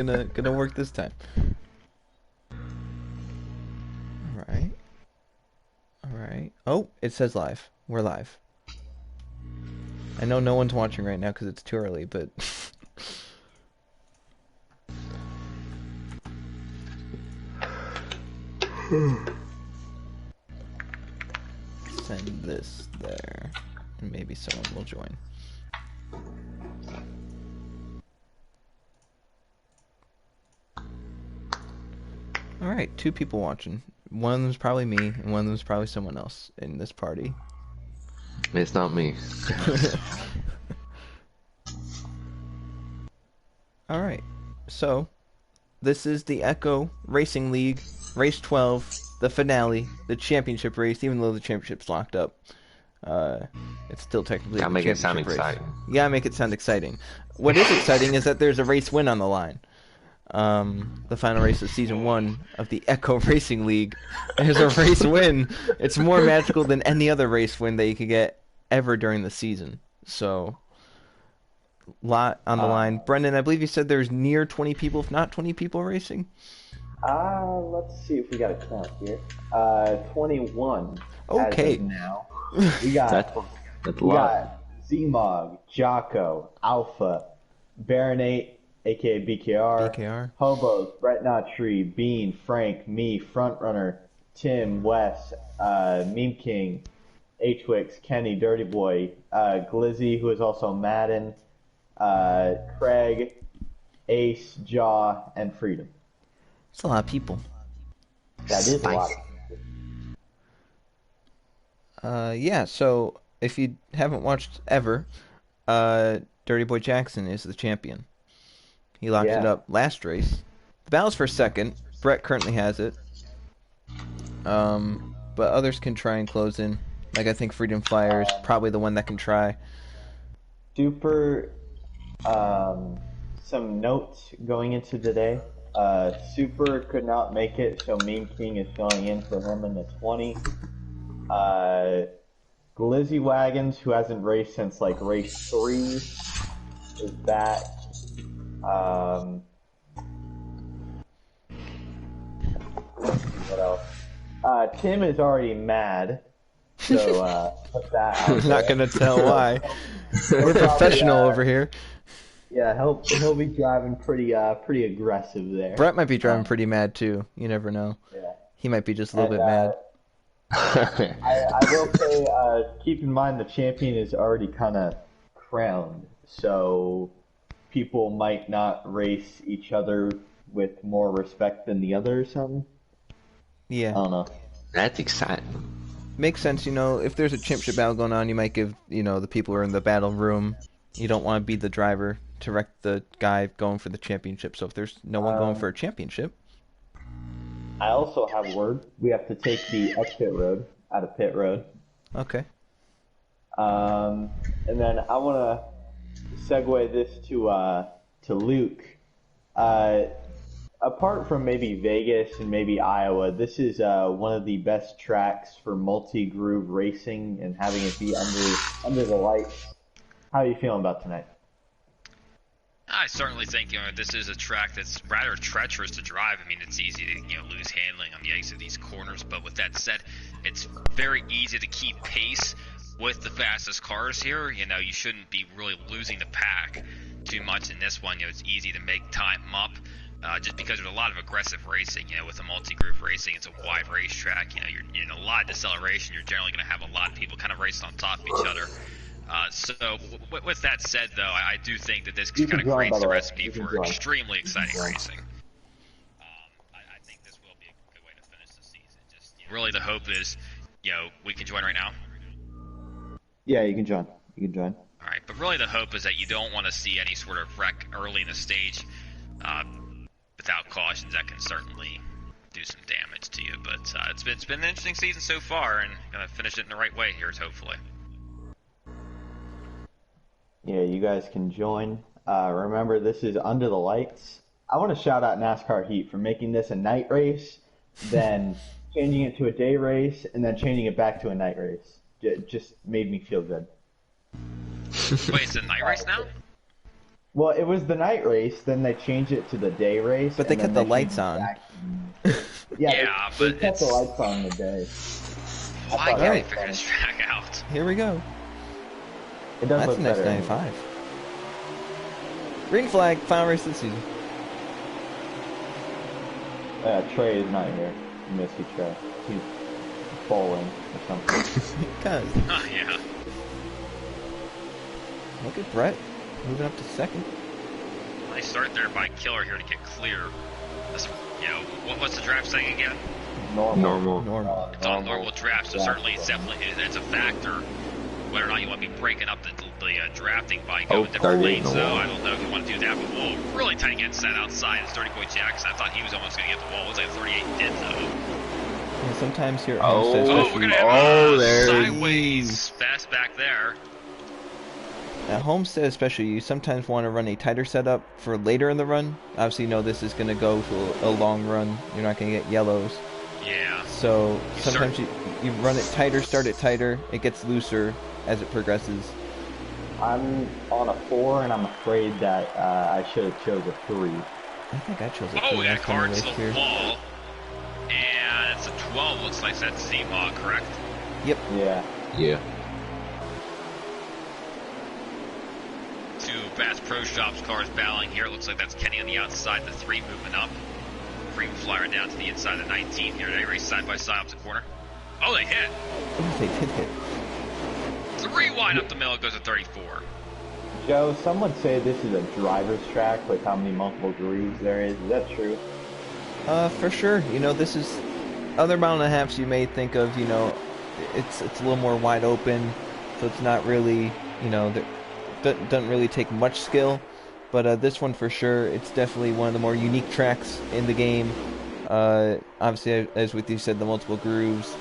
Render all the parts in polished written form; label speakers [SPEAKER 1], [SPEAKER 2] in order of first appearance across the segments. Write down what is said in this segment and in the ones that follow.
[SPEAKER 1] Gonna work this time. All right. All right. Oh, it says live. We're live. I know no one's watching right now because it's too early, but send this there, and maybe someone will join. All right, 2 people watching. One of them's probably me, and one of them's probably someone else in this party.
[SPEAKER 2] It's not me.
[SPEAKER 1] All right, so this is the Echo Racing League, Race 12, the finale, the championship race. Even though the championship's locked up, it's still technically
[SPEAKER 2] Gotta
[SPEAKER 1] the
[SPEAKER 2] make it sound
[SPEAKER 1] championship race.
[SPEAKER 2] exciting.
[SPEAKER 1] You gotta make it sound exciting. What is exciting is that there's a race win on the line. The final race of season 1 of the Echo Racing League. There's a race win. It's more magical than any other race win that you could get ever during the season. So, lot on the line. Brendan, I believe you said there's near 20 people, if not 20 people racing.
[SPEAKER 3] Let's see if we got a count here. 21.
[SPEAKER 1] Okay.
[SPEAKER 3] As of now. We got
[SPEAKER 2] That's a lot.
[SPEAKER 3] Zmog, Jocko, Alpha, Baronate, aka BKR, Hobos, Brett Not Tree, Bean, Frank, me, Frontrunner, Tim, Wes, Meme King, Hwix, Kenny, Dirty Boy, Glizzy, who is also Madden, Craig, Ace, Jaw, and Freedom.
[SPEAKER 1] It's a lot of people.
[SPEAKER 3] That is a lot.
[SPEAKER 1] Yeah, so if you haven't watched ever, Dirty Boy Jackson is the champion. He locked it up last race. The battle's for second. Brett currently has it. But others can try and close in. Like, I think Freedom Flyer is probably the one that can try.
[SPEAKER 3] Super, some notes going into today. Super could not make it, so Meme King is filling in for him in the 20. Glizzy Wagons, who hasn't raced since like race 3, is back. What else? Tim is already mad, so put that out
[SPEAKER 1] I'm not gonna tell why. We're professional over here.
[SPEAKER 3] Yeah, he'll be driving pretty aggressive there.
[SPEAKER 1] Brett might be driving pretty mad too. You never know.
[SPEAKER 3] Yeah.
[SPEAKER 1] He might be just a little bit mad.
[SPEAKER 3] I will say, keep in mind the champion is already kind of crowned, so people might not race each other with more respect than the other or something.
[SPEAKER 1] Yeah.
[SPEAKER 3] I don't know.
[SPEAKER 2] That's exciting.
[SPEAKER 1] Makes sense, you know, if there's a championship battle going on, you might give, you know, the people who are in the battle room, you don't want to be the driver to wreck the guy going for the championship. So if there's no one going for a championship.
[SPEAKER 3] I also have word. We have to take the exit road out of pit road.
[SPEAKER 1] Okay.
[SPEAKER 3] And then I want to segue this to Luke. Apart from maybe Vegas and maybe Iowa, this is one of the best tracks for multi-groove racing and having it be under the lights. How are you feeling about tonight?
[SPEAKER 4] I certainly think this is a track that's rather treacherous to drive. I mean, it's easy to lose handling on the exit of these corners, but with that said, it's very easy to keep pace with the fastest cars here. You shouldn't be really losing the pack too much in this one. It's easy to make time up. Just because there's a lot of aggressive racing, with a multi-group racing, it's a wide racetrack. You're in a lot of deceleration. You're generally going to have a lot of people kind of racing on top of each other. So with that said, though, I do think that this kind of creates the recipe for extremely exciting racing. I think this will be a good way to finish the season. Just really, the hope is, we can join right now.
[SPEAKER 3] Yeah, you can join.
[SPEAKER 4] All right, but really, the hope is that you don't want to see any sort of wreck early in the stage. Without cautions, that can certainly do some damage to you. But it's been an interesting season so far, and gonna finish it in the right way here, hopefully.
[SPEAKER 3] Yeah, you guys can join. Remember, this is under the lights. I want to shout out NASCAR Heat for making this a night race, then changing it to a day race, and then changing it back to a night race. It just made me feel good.
[SPEAKER 4] Wait, it's a night race now?
[SPEAKER 3] Well, it was the night race, then they changed it to the day race.
[SPEAKER 1] But they
[SPEAKER 3] and
[SPEAKER 1] kept
[SPEAKER 3] then
[SPEAKER 1] the lights
[SPEAKER 3] changed it
[SPEAKER 1] on.
[SPEAKER 3] back.
[SPEAKER 4] Yeah,
[SPEAKER 3] they
[SPEAKER 4] but
[SPEAKER 3] kept the
[SPEAKER 4] it's
[SPEAKER 3] lights on in the day.
[SPEAKER 4] why
[SPEAKER 3] thought
[SPEAKER 4] can't
[SPEAKER 3] that
[SPEAKER 4] they
[SPEAKER 3] was
[SPEAKER 4] figure
[SPEAKER 3] funny.
[SPEAKER 4] this track out?
[SPEAKER 1] Here we go.
[SPEAKER 3] It does
[SPEAKER 1] That's
[SPEAKER 3] look
[SPEAKER 1] a nice
[SPEAKER 3] better.
[SPEAKER 1] 95. Green flag, final race of the season.
[SPEAKER 3] Trey is not here. You miss you, Trey. He's bowling or something.
[SPEAKER 1] Cuz.
[SPEAKER 4] Oh, yeah.
[SPEAKER 1] Look at Brett moving up to second.
[SPEAKER 4] Nice start there by Killer here to get clear. This, you know, what's the draft saying again?
[SPEAKER 2] Normal.
[SPEAKER 1] Normal.
[SPEAKER 4] It's on normal draft, so
[SPEAKER 3] Yeah.
[SPEAKER 4] certainly it's definitely it's a factor whether or not you want to be breaking up the drafting by going different
[SPEAKER 2] 38
[SPEAKER 4] lanes.
[SPEAKER 2] in the
[SPEAKER 4] So
[SPEAKER 2] wall.
[SPEAKER 4] I don't know if you want to do that, but we'll really tight get set outside. It's Dirty Boy Jackson. I thought he was almost going to get the wall. It was like 38 did though.
[SPEAKER 1] Yeah, sometimes here at
[SPEAKER 2] Oh.
[SPEAKER 1] Homestead,
[SPEAKER 4] Oh, we're
[SPEAKER 1] especially
[SPEAKER 4] gonna have
[SPEAKER 2] there it
[SPEAKER 4] sideways fast back there.
[SPEAKER 1] at Homestead, especially, you sometimes want to run a tighter setup for later in the run. Obviously, you know this is going to go to a long run. You're not going to get yellows.
[SPEAKER 4] Yeah.
[SPEAKER 1] So sometimes you run it tighter, start it tighter. It gets looser as it progresses.
[SPEAKER 3] I'm on a 4, and I'm afraid that I should have chose a 3.
[SPEAKER 1] I think I chose a
[SPEAKER 4] Oh,
[SPEAKER 1] 3
[SPEAKER 4] we got a
[SPEAKER 1] last time we
[SPEAKER 4] card to
[SPEAKER 1] raced
[SPEAKER 4] the
[SPEAKER 1] here.
[SPEAKER 4] wall. And it's a 12, looks like that's Z-Mod, correct?
[SPEAKER 1] Yep.
[SPEAKER 3] Yeah.
[SPEAKER 2] Yeah.
[SPEAKER 4] Two Bass Pro Shops cars battling here. It looks like that's Kenny on the outside, the 3 moving up. Freedom Flyer down to the inside of the 19 here. They race side by side up the corner. Oh, they hit.
[SPEAKER 1] Oh, they did hit.
[SPEAKER 4] 3 wide up the middle, it goes to 34.
[SPEAKER 3] Joe, some would say this is a driver's track with how many multiple grooves there is. Is that true?
[SPEAKER 1] For sure. You know, this is other mile and a halves you may think of, you know, it's a little more wide open, so it's not really, you know, doesn't really take much skill. But this one for sure, it's definitely one of the more unique tracks in the game. Obviously, as with you said, the multiple grooves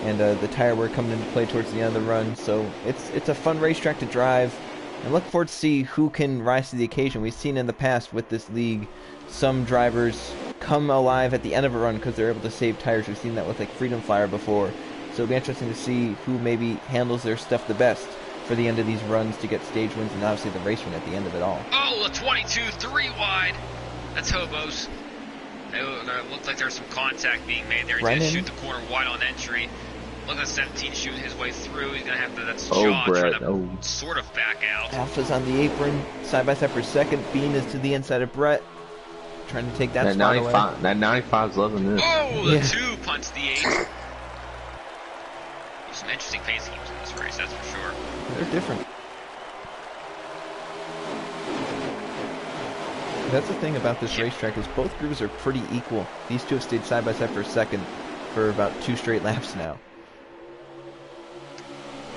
[SPEAKER 1] and the tire wear coming into play towards the end of the run. So it's a fun racetrack to drive. And look forward to see who can rise to the occasion. We've seen in the past with this league, some drivers come alive at the end of a run because they're able to save tires. We've seen that with like Freedom Flyer before. So it'll be interesting to see who maybe handles their stuff the best for the end of these runs to get stage wins and obviously the race win at the end of it all.
[SPEAKER 4] Oh, the 22, 3 wide. That's Hobos. It looks like there's some contact being made there. He's going to shoot the corner wide on entry. Look at 17 shooting his way through. He's going to have to, that's Jaw
[SPEAKER 2] Brett.
[SPEAKER 4] trying to sort of back out.
[SPEAKER 1] Alpha's on the apron, side by side for second. Bean is to the inside of Brett, trying to take that spot away.
[SPEAKER 2] That 95's loving this.
[SPEAKER 4] Oh, the 2 punts the 8. There's some interesting pace schemes in this race, that's for sure.
[SPEAKER 1] They're different. That's the thing about this racetrack is both grooves are pretty equal. These two have stayed side by side for a second for about 2 straight laps now.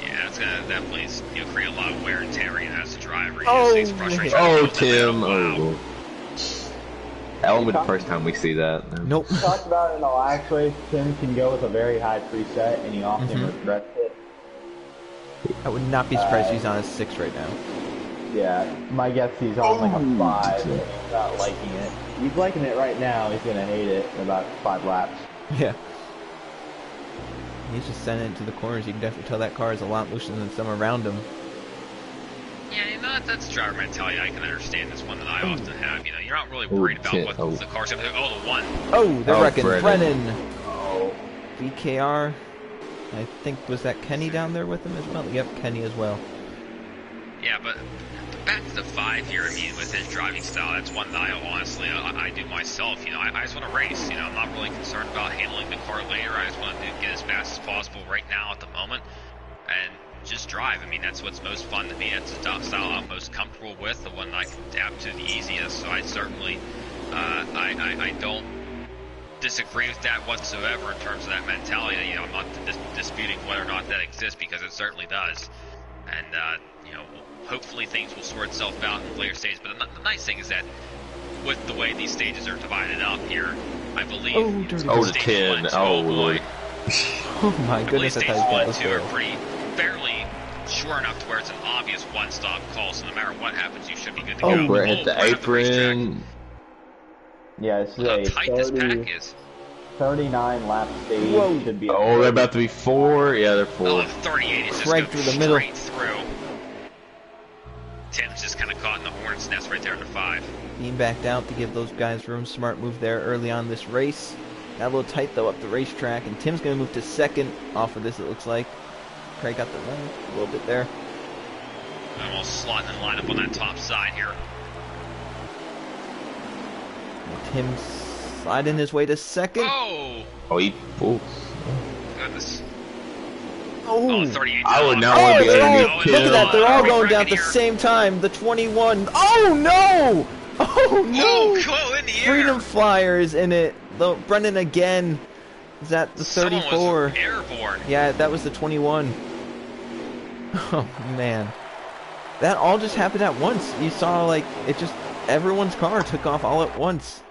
[SPEAKER 4] Yeah, it's gonna definitely create a lot of wear and tear as a driver.
[SPEAKER 2] Tim. Oh. That won't be the first time we see that.
[SPEAKER 1] Nope.
[SPEAKER 3] We talked about it in the last race. Tim can go with a very high preset, and he often regrets it.
[SPEAKER 1] I would not be surprised he's on a 6 right now.
[SPEAKER 3] Yeah, my guess he's on like a 5, and he's not liking it. He's liking it right now. He's gonna hate it in about 5 laps.
[SPEAKER 1] Yeah. He's just sending it to the corners. You can definitely tell that car is a lot looser than some around him.
[SPEAKER 4] Yeah, you know, that's driver mentality. I can understand this one that I often have. You know, you're not really worried about what the car's going to do. Oh, the 1.
[SPEAKER 1] Oh, they're wrecking Brennan.
[SPEAKER 3] Oh.
[SPEAKER 1] BKR. I think, was that Kenny down there with him as well? Yep, Kenny as well.
[SPEAKER 4] Yeah, but back to the 5 here, I mean, with his driving style, that's one that I honestly, I do myself. You know, I just want to race. You know, I'm not really concerned about handling the car later. I just want to get as fast as possible right now at the moment and just drive. I mean, that's what's most fun to me. That's the style I'm most comfortable with, the one that I can adapt to the easiest. So I certainly, I don't disagree with that whatsoever in terms of that mentality. You know, I'm not disputing whether or not that exists because it certainly does. And, you know, hopefully things will sort itself out in the later stages. But the nice thing is that with the way these stages are divided up here, I believe
[SPEAKER 2] the 10. Oh, boy.
[SPEAKER 1] Oh, my goodness.
[SPEAKER 4] Stages 1 and 2 are pretty fairly sure enough to where it's an obvious one-stop call. So no matter what happens, you should be good to go.
[SPEAKER 2] Brett hit the apron.
[SPEAKER 3] Yeah, this is
[SPEAKER 4] How
[SPEAKER 3] a
[SPEAKER 4] tight this pack is.
[SPEAKER 3] 39 lap stage. Should be.
[SPEAKER 2] Oh, they're about to be 4. Yeah, they're 4.
[SPEAKER 4] Oh, 38 is just
[SPEAKER 1] right
[SPEAKER 4] go
[SPEAKER 1] through the middle.
[SPEAKER 4] straight through. Tim's just kind of caught in the horns bird's nest right there in the 5.
[SPEAKER 1] Being backed out to give those guys room. Smart move there early on this race. Got a little tight though up the racetrack, and Tim's going to move to second off of this, it looks like. Craig got the run a little bit there.
[SPEAKER 4] Almost slotting in line up on that top side here.
[SPEAKER 1] And Tim's sliding his way to second.
[SPEAKER 4] Oh!
[SPEAKER 2] Oh, he fools.
[SPEAKER 4] Goodness.
[SPEAKER 1] Oh,
[SPEAKER 4] 38.
[SPEAKER 2] I would not
[SPEAKER 1] Oh,
[SPEAKER 2] want to be
[SPEAKER 1] they're all,
[SPEAKER 2] underneath
[SPEAKER 1] look at that, they're all going down at the
[SPEAKER 4] here.
[SPEAKER 1] same time. The 21. Oh no! Oh no!
[SPEAKER 4] Oh, cool, in the air.
[SPEAKER 1] Freedom Flyer is in it. Though Brendan again is at the 34.
[SPEAKER 4] Someone was airborne.
[SPEAKER 1] Yeah, that was the 21. Oh man, that all just happened at once. You saw like it just everyone's car took off all at once.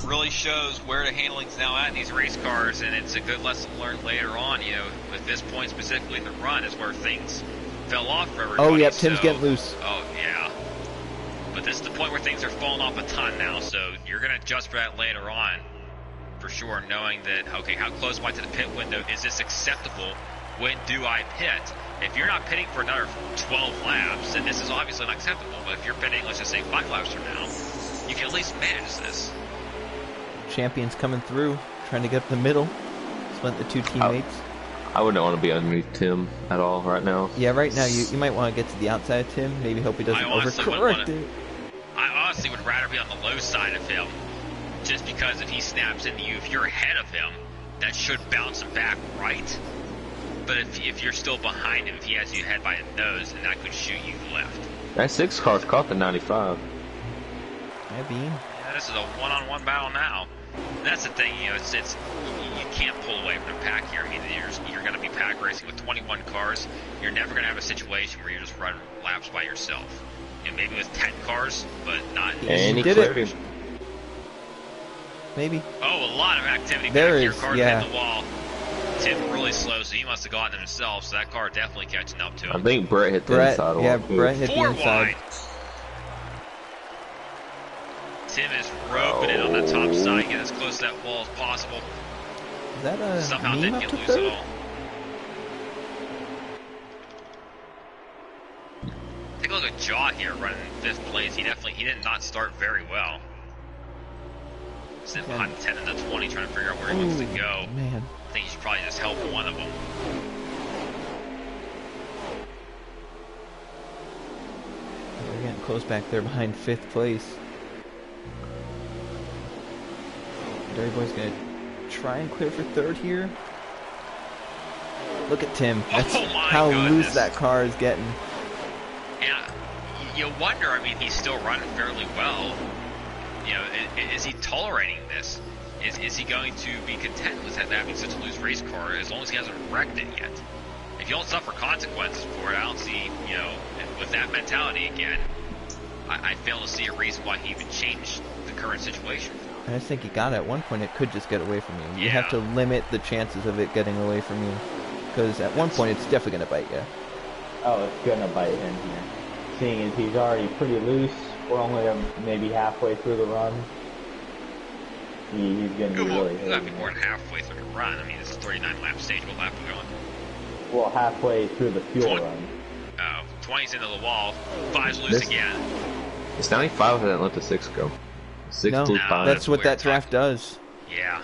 [SPEAKER 4] Really shows where the handling's now at in these race cars, and it's a good lesson learned later on. You know, at this point specifically, the run is where things fell off for everybody.
[SPEAKER 1] Oh yep, Tim's
[SPEAKER 4] so,
[SPEAKER 1] getting loose.
[SPEAKER 4] Oh yeah, but this is the point where things are falling off a ton now. So you're gonna adjust for that later on, for sure, knowing that okay, how close am I to the pit window? Is this acceptable? When do I pit? If you're not pitting for another 12 laps, then this is obviously not acceptable. But if you're pitting, let's just say 5 laps from now, you can at least manage this.
[SPEAKER 1] Champions coming through, trying to get up the middle. Split the two teammates.
[SPEAKER 2] I wouldn't want to be underneath Tim at all right now.
[SPEAKER 1] Yeah, right now you might want to get to the outside of Tim. Maybe hope he doesn't overcorrect it.
[SPEAKER 4] I honestly would rather be on the low side of him, just because if he snaps into you, if you're ahead of him, that should bounce him back right. But if you're still behind him, if he has you head by the nose, then that could shoot you left.
[SPEAKER 2] That 6 car's caught the 95.
[SPEAKER 1] Yeah, Bean.
[SPEAKER 4] Yeah, this is a one-on-one battle now. That's the thing, you know, it's you can't pull away from the pack here. I mean, you're going to be pack racing with 21 cars. You're never going to have a situation where you just run laps by yourself. And maybe with 10 cars, but not.
[SPEAKER 2] And he
[SPEAKER 1] did
[SPEAKER 2] cleared
[SPEAKER 1] it.
[SPEAKER 2] him.
[SPEAKER 1] Maybe.
[SPEAKER 4] Oh, a lot of activity
[SPEAKER 1] There
[SPEAKER 4] back here.
[SPEAKER 1] is,
[SPEAKER 4] Cars
[SPEAKER 1] yeah.
[SPEAKER 4] hitting the wall. Tim really slow, so he must have gotten himself. So that car definitely catching up to him.
[SPEAKER 2] I think Brett hit the inside
[SPEAKER 1] yeah,
[SPEAKER 2] one.
[SPEAKER 1] Brett hit the
[SPEAKER 4] 4
[SPEAKER 1] inside.
[SPEAKER 4] wide. Tim is roping it on the top side, getting as close to that wall as possible.
[SPEAKER 1] Is that a
[SPEAKER 4] Somehow
[SPEAKER 1] meme
[SPEAKER 4] didn't
[SPEAKER 1] up
[SPEAKER 4] get
[SPEAKER 1] to
[SPEAKER 4] loose
[SPEAKER 1] third?
[SPEAKER 4] at all. Take a look at Jaw here running 5th place. He did not start very well. Sitting behind the 10 and the 20 trying to figure out where he wants to go.
[SPEAKER 1] Man.
[SPEAKER 4] I think he should probably just help one of them.
[SPEAKER 1] We're getting close back there behind 5th place. Dirty Boy's gonna try and clear for 3rd here. Look at Tim. That's
[SPEAKER 4] Oh my
[SPEAKER 1] how
[SPEAKER 4] goodness.
[SPEAKER 1] loose that car is getting.
[SPEAKER 4] And you wonder, I mean, he's still running fairly well. You know, is he tolerating this? Is he going to be content with having such a loose race car as long as he hasn't wrecked it yet? If you don't suffer consequences for it, I don't see, you know, with that mentality again, I fail to see a reason why he even changed the current situation.
[SPEAKER 1] I just think he got it. At one point, it could just get away from you. You
[SPEAKER 4] Yeah.
[SPEAKER 1] have to limit the chances of it getting away from you. Because at one point, it's definitely going to bite you.
[SPEAKER 3] Oh, it's gonna bite him here. Seeing as he's already pretty loose, we're only maybe halfway through the run. He's gonna be really
[SPEAKER 4] He's got to be
[SPEAKER 3] hitting
[SPEAKER 4] more
[SPEAKER 3] it.
[SPEAKER 4] than halfway through the run. I mean, it's a 39 lap stage. What lap are we on?
[SPEAKER 3] Well, halfway through the fuel
[SPEAKER 4] 20.
[SPEAKER 3] run.
[SPEAKER 4] 20's into the wall. 5's loose
[SPEAKER 2] This-
[SPEAKER 4] again.
[SPEAKER 2] It's 95 hasn't let the 6 go. 6
[SPEAKER 1] No,
[SPEAKER 2] to 5.
[SPEAKER 1] that's what
[SPEAKER 4] weird
[SPEAKER 1] that draft does.
[SPEAKER 4] Yeah.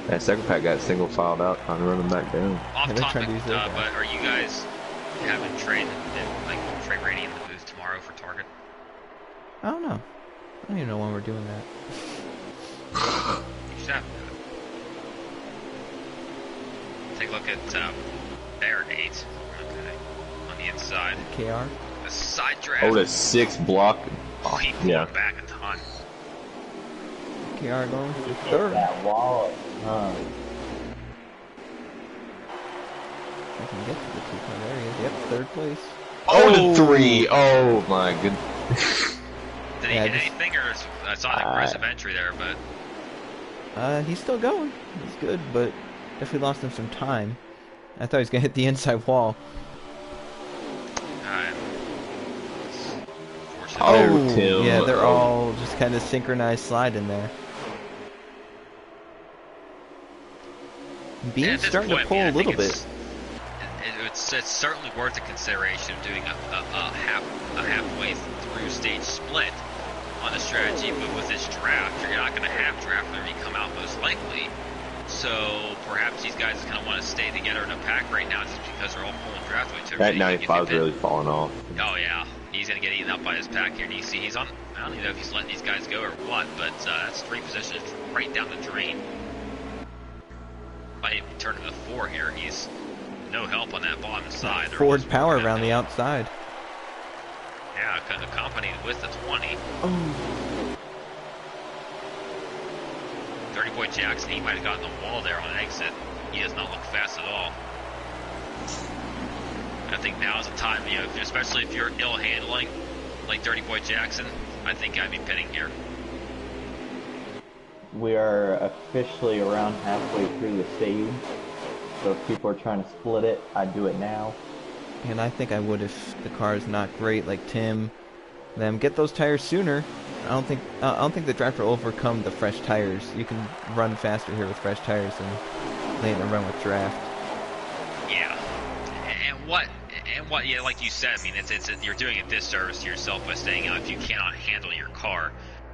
[SPEAKER 2] That second pack got single filed out, trying to run him back down.
[SPEAKER 4] Off
[SPEAKER 1] Yeah, they're
[SPEAKER 4] topic,
[SPEAKER 1] trying to use those guys.
[SPEAKER 4] but are you guys having trade rating in the booth tomorrow for Target?
[SPEAKER 1] I don't know. I don't even know when we're doing that.
[SPEAKER 4] You should have. Take a look at Bear 8. Okay. On the inside.
[SPEAKER 1] KR?
[SPEAKER 4] A side draft.
[SPEAKER 2] Oh, the 6 block.
[SPEAKER 4] Oh, he pulled
[SPEAKER 2] Yeah.
[SPEAKER 4] back a ton.
[SPEAKER 1] KR going for
[SPEAKER 3] Hit
[SPEAKER 1] 3rd.
[SPEAKER 3] that wall.
[SPEAKER 1] I can get to the 2-car. There he is. Yep, 3rd place.
[SPEAKER 2] Oh, the 3. Oh, my goodness.
[SPEAKER 4] Did he
[SPEAKER 1] Yeah,
[SPEAKER 4] hit
[SPEAKER 1] just-
[SPEAKER 4] anything, or I saw an aggressive entry there, but
[SPEAKER 1] He's still going. He's good, but definitely lost him some time. I thought he was going to hit the inside wall.
[SPEAKER 2] Oh, Tim.
[SPEAKER 1] Yeah, they're all just kind of synchronized sliding there.
[SPEAKER 4] Yeah,
[SPEAKER 1] Bean's
[SPEAKER 4] at this
[SPEAKER 1] starting
[SPEAKER 4] point,
[SPEAKER 1] to pull
[SPEAKER 4] I
[SPEAKER 1] a
[SPEAKER 4] mean, I
[SPEAKER 1] little
[SPEAKER 4] think
[SPEAKER 1] bit.
[SPEAKER 4] it would it's certainly worth the consideration of doing a halfway through stage split on the strategy, but with this draft, you're not going to have draft livery come out most likely. So perhaps these guys kind of want to stay together in a pack right now just because they're all pulling draft weights.
[SPEAKER 2] That 95 is really falling off.
[SPEAKER 4] Oh yeah, he's going to get eaten up by his pack here. And you see he's on, I don't even know if he's letting these guys go or what, but that's 3 positions right down the drain. Might even turn to the 4 here. He's no help on that bottom side.
[SPEAKER 1] Ford power around the outside.
[SPEAKER 4] Yeah, accompanied with the 20.
[SPEAKER 1] Oh.
[SPEAKER 4] Dirty Boy Jackson, he might have gotten the wall there on exit. He does not look fast at all. I think now is the time, you know, especially if you're ill handling, like Dirty Boy Jackson, I think I'd be pitting here.
[SPEAKER 3] We are officially around halfway through the stage, so if people are trying to split it, I'd do it now.
[SPEAKER 1] And I think I would if the car is not great, like Tim. Them get those tires sooner. I don't think the drive will overcome the fresh tires. You can run faster here with fresh tires than letting them run with draft.
[SPEAKER 4] Yeah, and what? Yeah, like you said, I mean, you're doing a disservice to yourself by staying out if you cannot handle your car.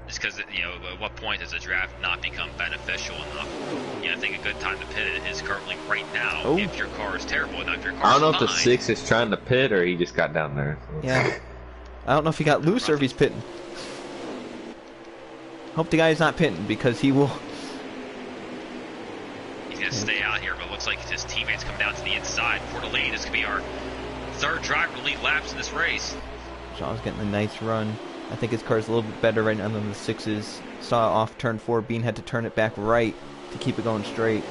[SPEAKER 4] Just because, you know, at what point does a draft not become beneficial enough? You know, I think a good time to pit it is currently right now.
[SPEAKER 1] Oh.
[SPEAKER 4] If your car is terrible, and if your car
[SPEAKER 2] I don't know
[SPEAKER 4] is
[SPEAKER 2] if the
[SPEAKER 4] fine.
[SPEAKER 2] 6 is trying to pit or he just got down there.
[SPEAKER 1] Yeah. I don't know if he got loose or if he's pitting. Hope the guy's not pitting because he will.
[SPEAKER 4] He's going to stay out here, but it looks like his teammates come down to the inside. Coeur d'Alene, this could be our 3rd driver to lead laps in this race.
[SPEAKER 1] Shaw's getting a nice run. I think his car's a little bit better right now than the 6's. Saw off turn 4. Bean had to turn it back right to keep it going straight.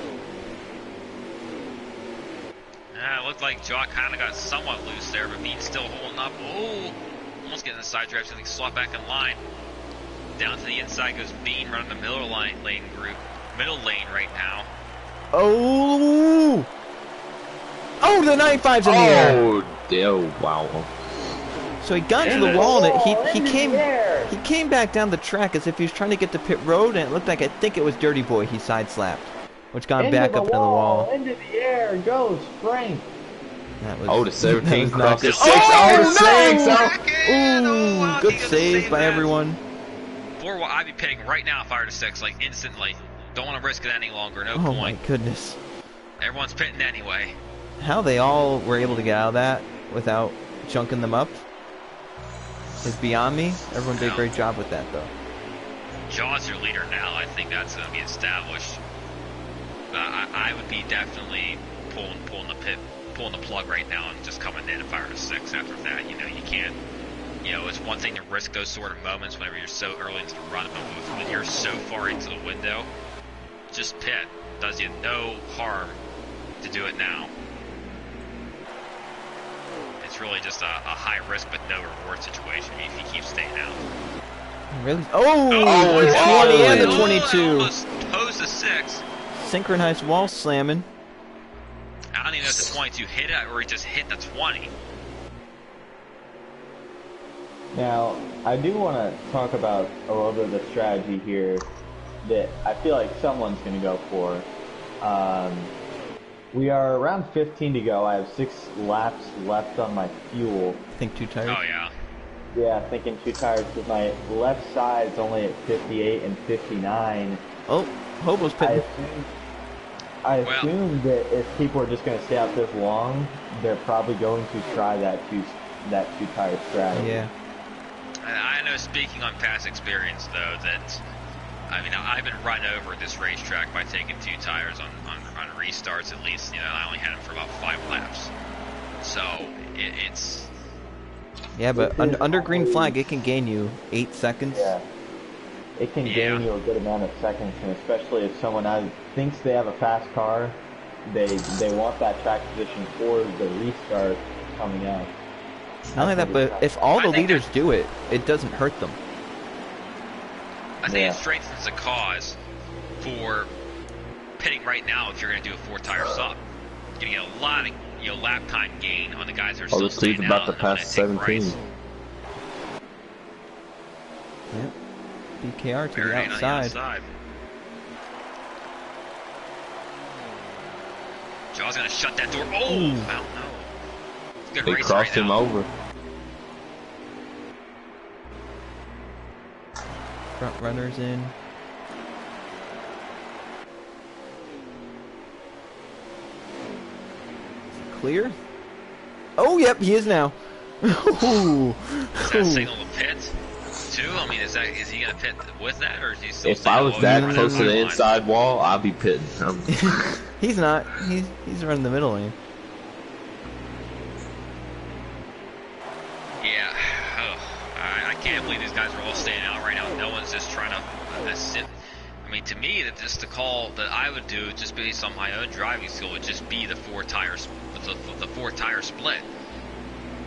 [SPEAKER 4] It looked like Jaw kind of got somewhat loose there, but Bean's still holding up. Oh, almost getting the side drive, so I think slot back in line. Down to the inside goes Bean, running the middle lane group. Middle lane right now.
[SPEAKER 1] Oh! Oh, the 95's in the air!
[SPEAKER 2] Oh, wow.
[SPEAKER 1] So he got to the wall, and he came back down the track as if he was trying to get to pit road, and it looked like, I think it was Dirty Boy he side-slapped, which got him back up into the wall.
[SPEAKER 3] Into the air goes Frank.
[SPEAKER 1] That was,
[SPEAKER 2] the 17
[SPEAKER 1] that was not
[SPEAKER 2] crossed the
[SPEAKER 1] good.
[SPEAKER 2] 6. Oh, the 6!
[SPEAKER 1] Ooh, good save by everyone.
[SPEAKER 4] I'd be pitting right now if I were to 6, like instantly. Don't want to risk it any longer, no
[SPEAKER 1] Oh
[SPEAKER 4] point.
[SPEAKER 1] my goodness.
[SPEAKER 4] Everyone's pitting anyway.
[SPEAKER 1] How they all were able to get out of that without chunking them up is beyond me. Everyone did a great job with that, though.
[SPEAKER 4] Jaw's your leader now. I think that's going to be established. But I would be definitely pulling the plug right now and just coming in if I were to 6 after that. You know, you can't. You know, it's one thing to risk those sort of moments whenever you're so early into the run, but when you're so far into the window, just pit. Does you no harm to do it now. It's really just a high risk but no reward situation if you keep staying out.
[SPEAKER 1] Really? Oh, the 20 and the 22.
[SPEAKER 4] Almost posed a 6.
[SPEAKER 1] Synchronized wall slamming.
[SPEAKER 4] I don't even know if the 22 hit it or he just hit the 20.
[SPEAKER 3] Now, I do want to talk about a little bit of the strategy here that I feel like someone's going to go for. We are around 15 to go. I have 6 laps left on my fuel.
[SPEAKER 1] I think 2 tires.
[SPEAKER 4] Oh, yeah.
[SPEAKER 3] Yeah, thinking 2 tires because my left side's only at 58 and 59.
[SPEAKER 1] Oh, Hobo's pitting.
[SPEAKER 3] I assume that if people are just going to stay out this long, they're probably going to try that two tire strategy.
[SPEAKER 1] Yeah.
[SPEAKER 4] I know, speaking on past experience, though, that, I mean, I've been run over at this racetrack by taking 2 tires on restarts at least. You know, I only had them for about 5 laps. So, it's...
[SPEAKER 1] Yeah, but under green flag, it can gain you 8 seconds.
[SPEAKER 3] Yeah. It can gain you a good amount of seconds, and especially if someone thinks they have a fast car, they want that track position for the restart coming out.
[SPEAKER 1] Not only that, but if all the leaders do it, it doesn't hurt them.
[SPEAKER 4] I think it strengthens the cause for pitting right now if you're going to do a 4 tire stop. You're going to get a lot of lap time gain on the guys that are still staying out.
[SPEAKER 2] About to pass 17.
[SPEAKER 1] Yep. BKR to the outside.
[SPEAKER 4] Jaw's going to shut that door. Oh, I don't know. good
[SPEAKER 2] They
[SPEAKER 4] race
[SPEAKER 2] crossed
[SPEAKER 4] right
[SPEAKER 2] him
[SPEAKER 4] now.
[SPEAKER 2] over.
[SPEAKER 1] Front runners in. Clear? Oh, yep, he is now. Ooh.
[SPEAKER 4] Is that signal to pit? Too? I mean, is he gonna pit with that, or is he still?
[SPEAKER 2] If I was that close to the
[SPEAKER 4] line?
[SPEAKER 2] inside wall, I'd be pitting.
[SPEAKER 1] He's not. He's running the middle lane.
[SPEAKER 4] Yeah. Oh, I can't believe these guys are all staying out right now. No one's just trying to sit. I mean, to me, that just the call that I would do, just based on my own driving skill, would just be the four tire split.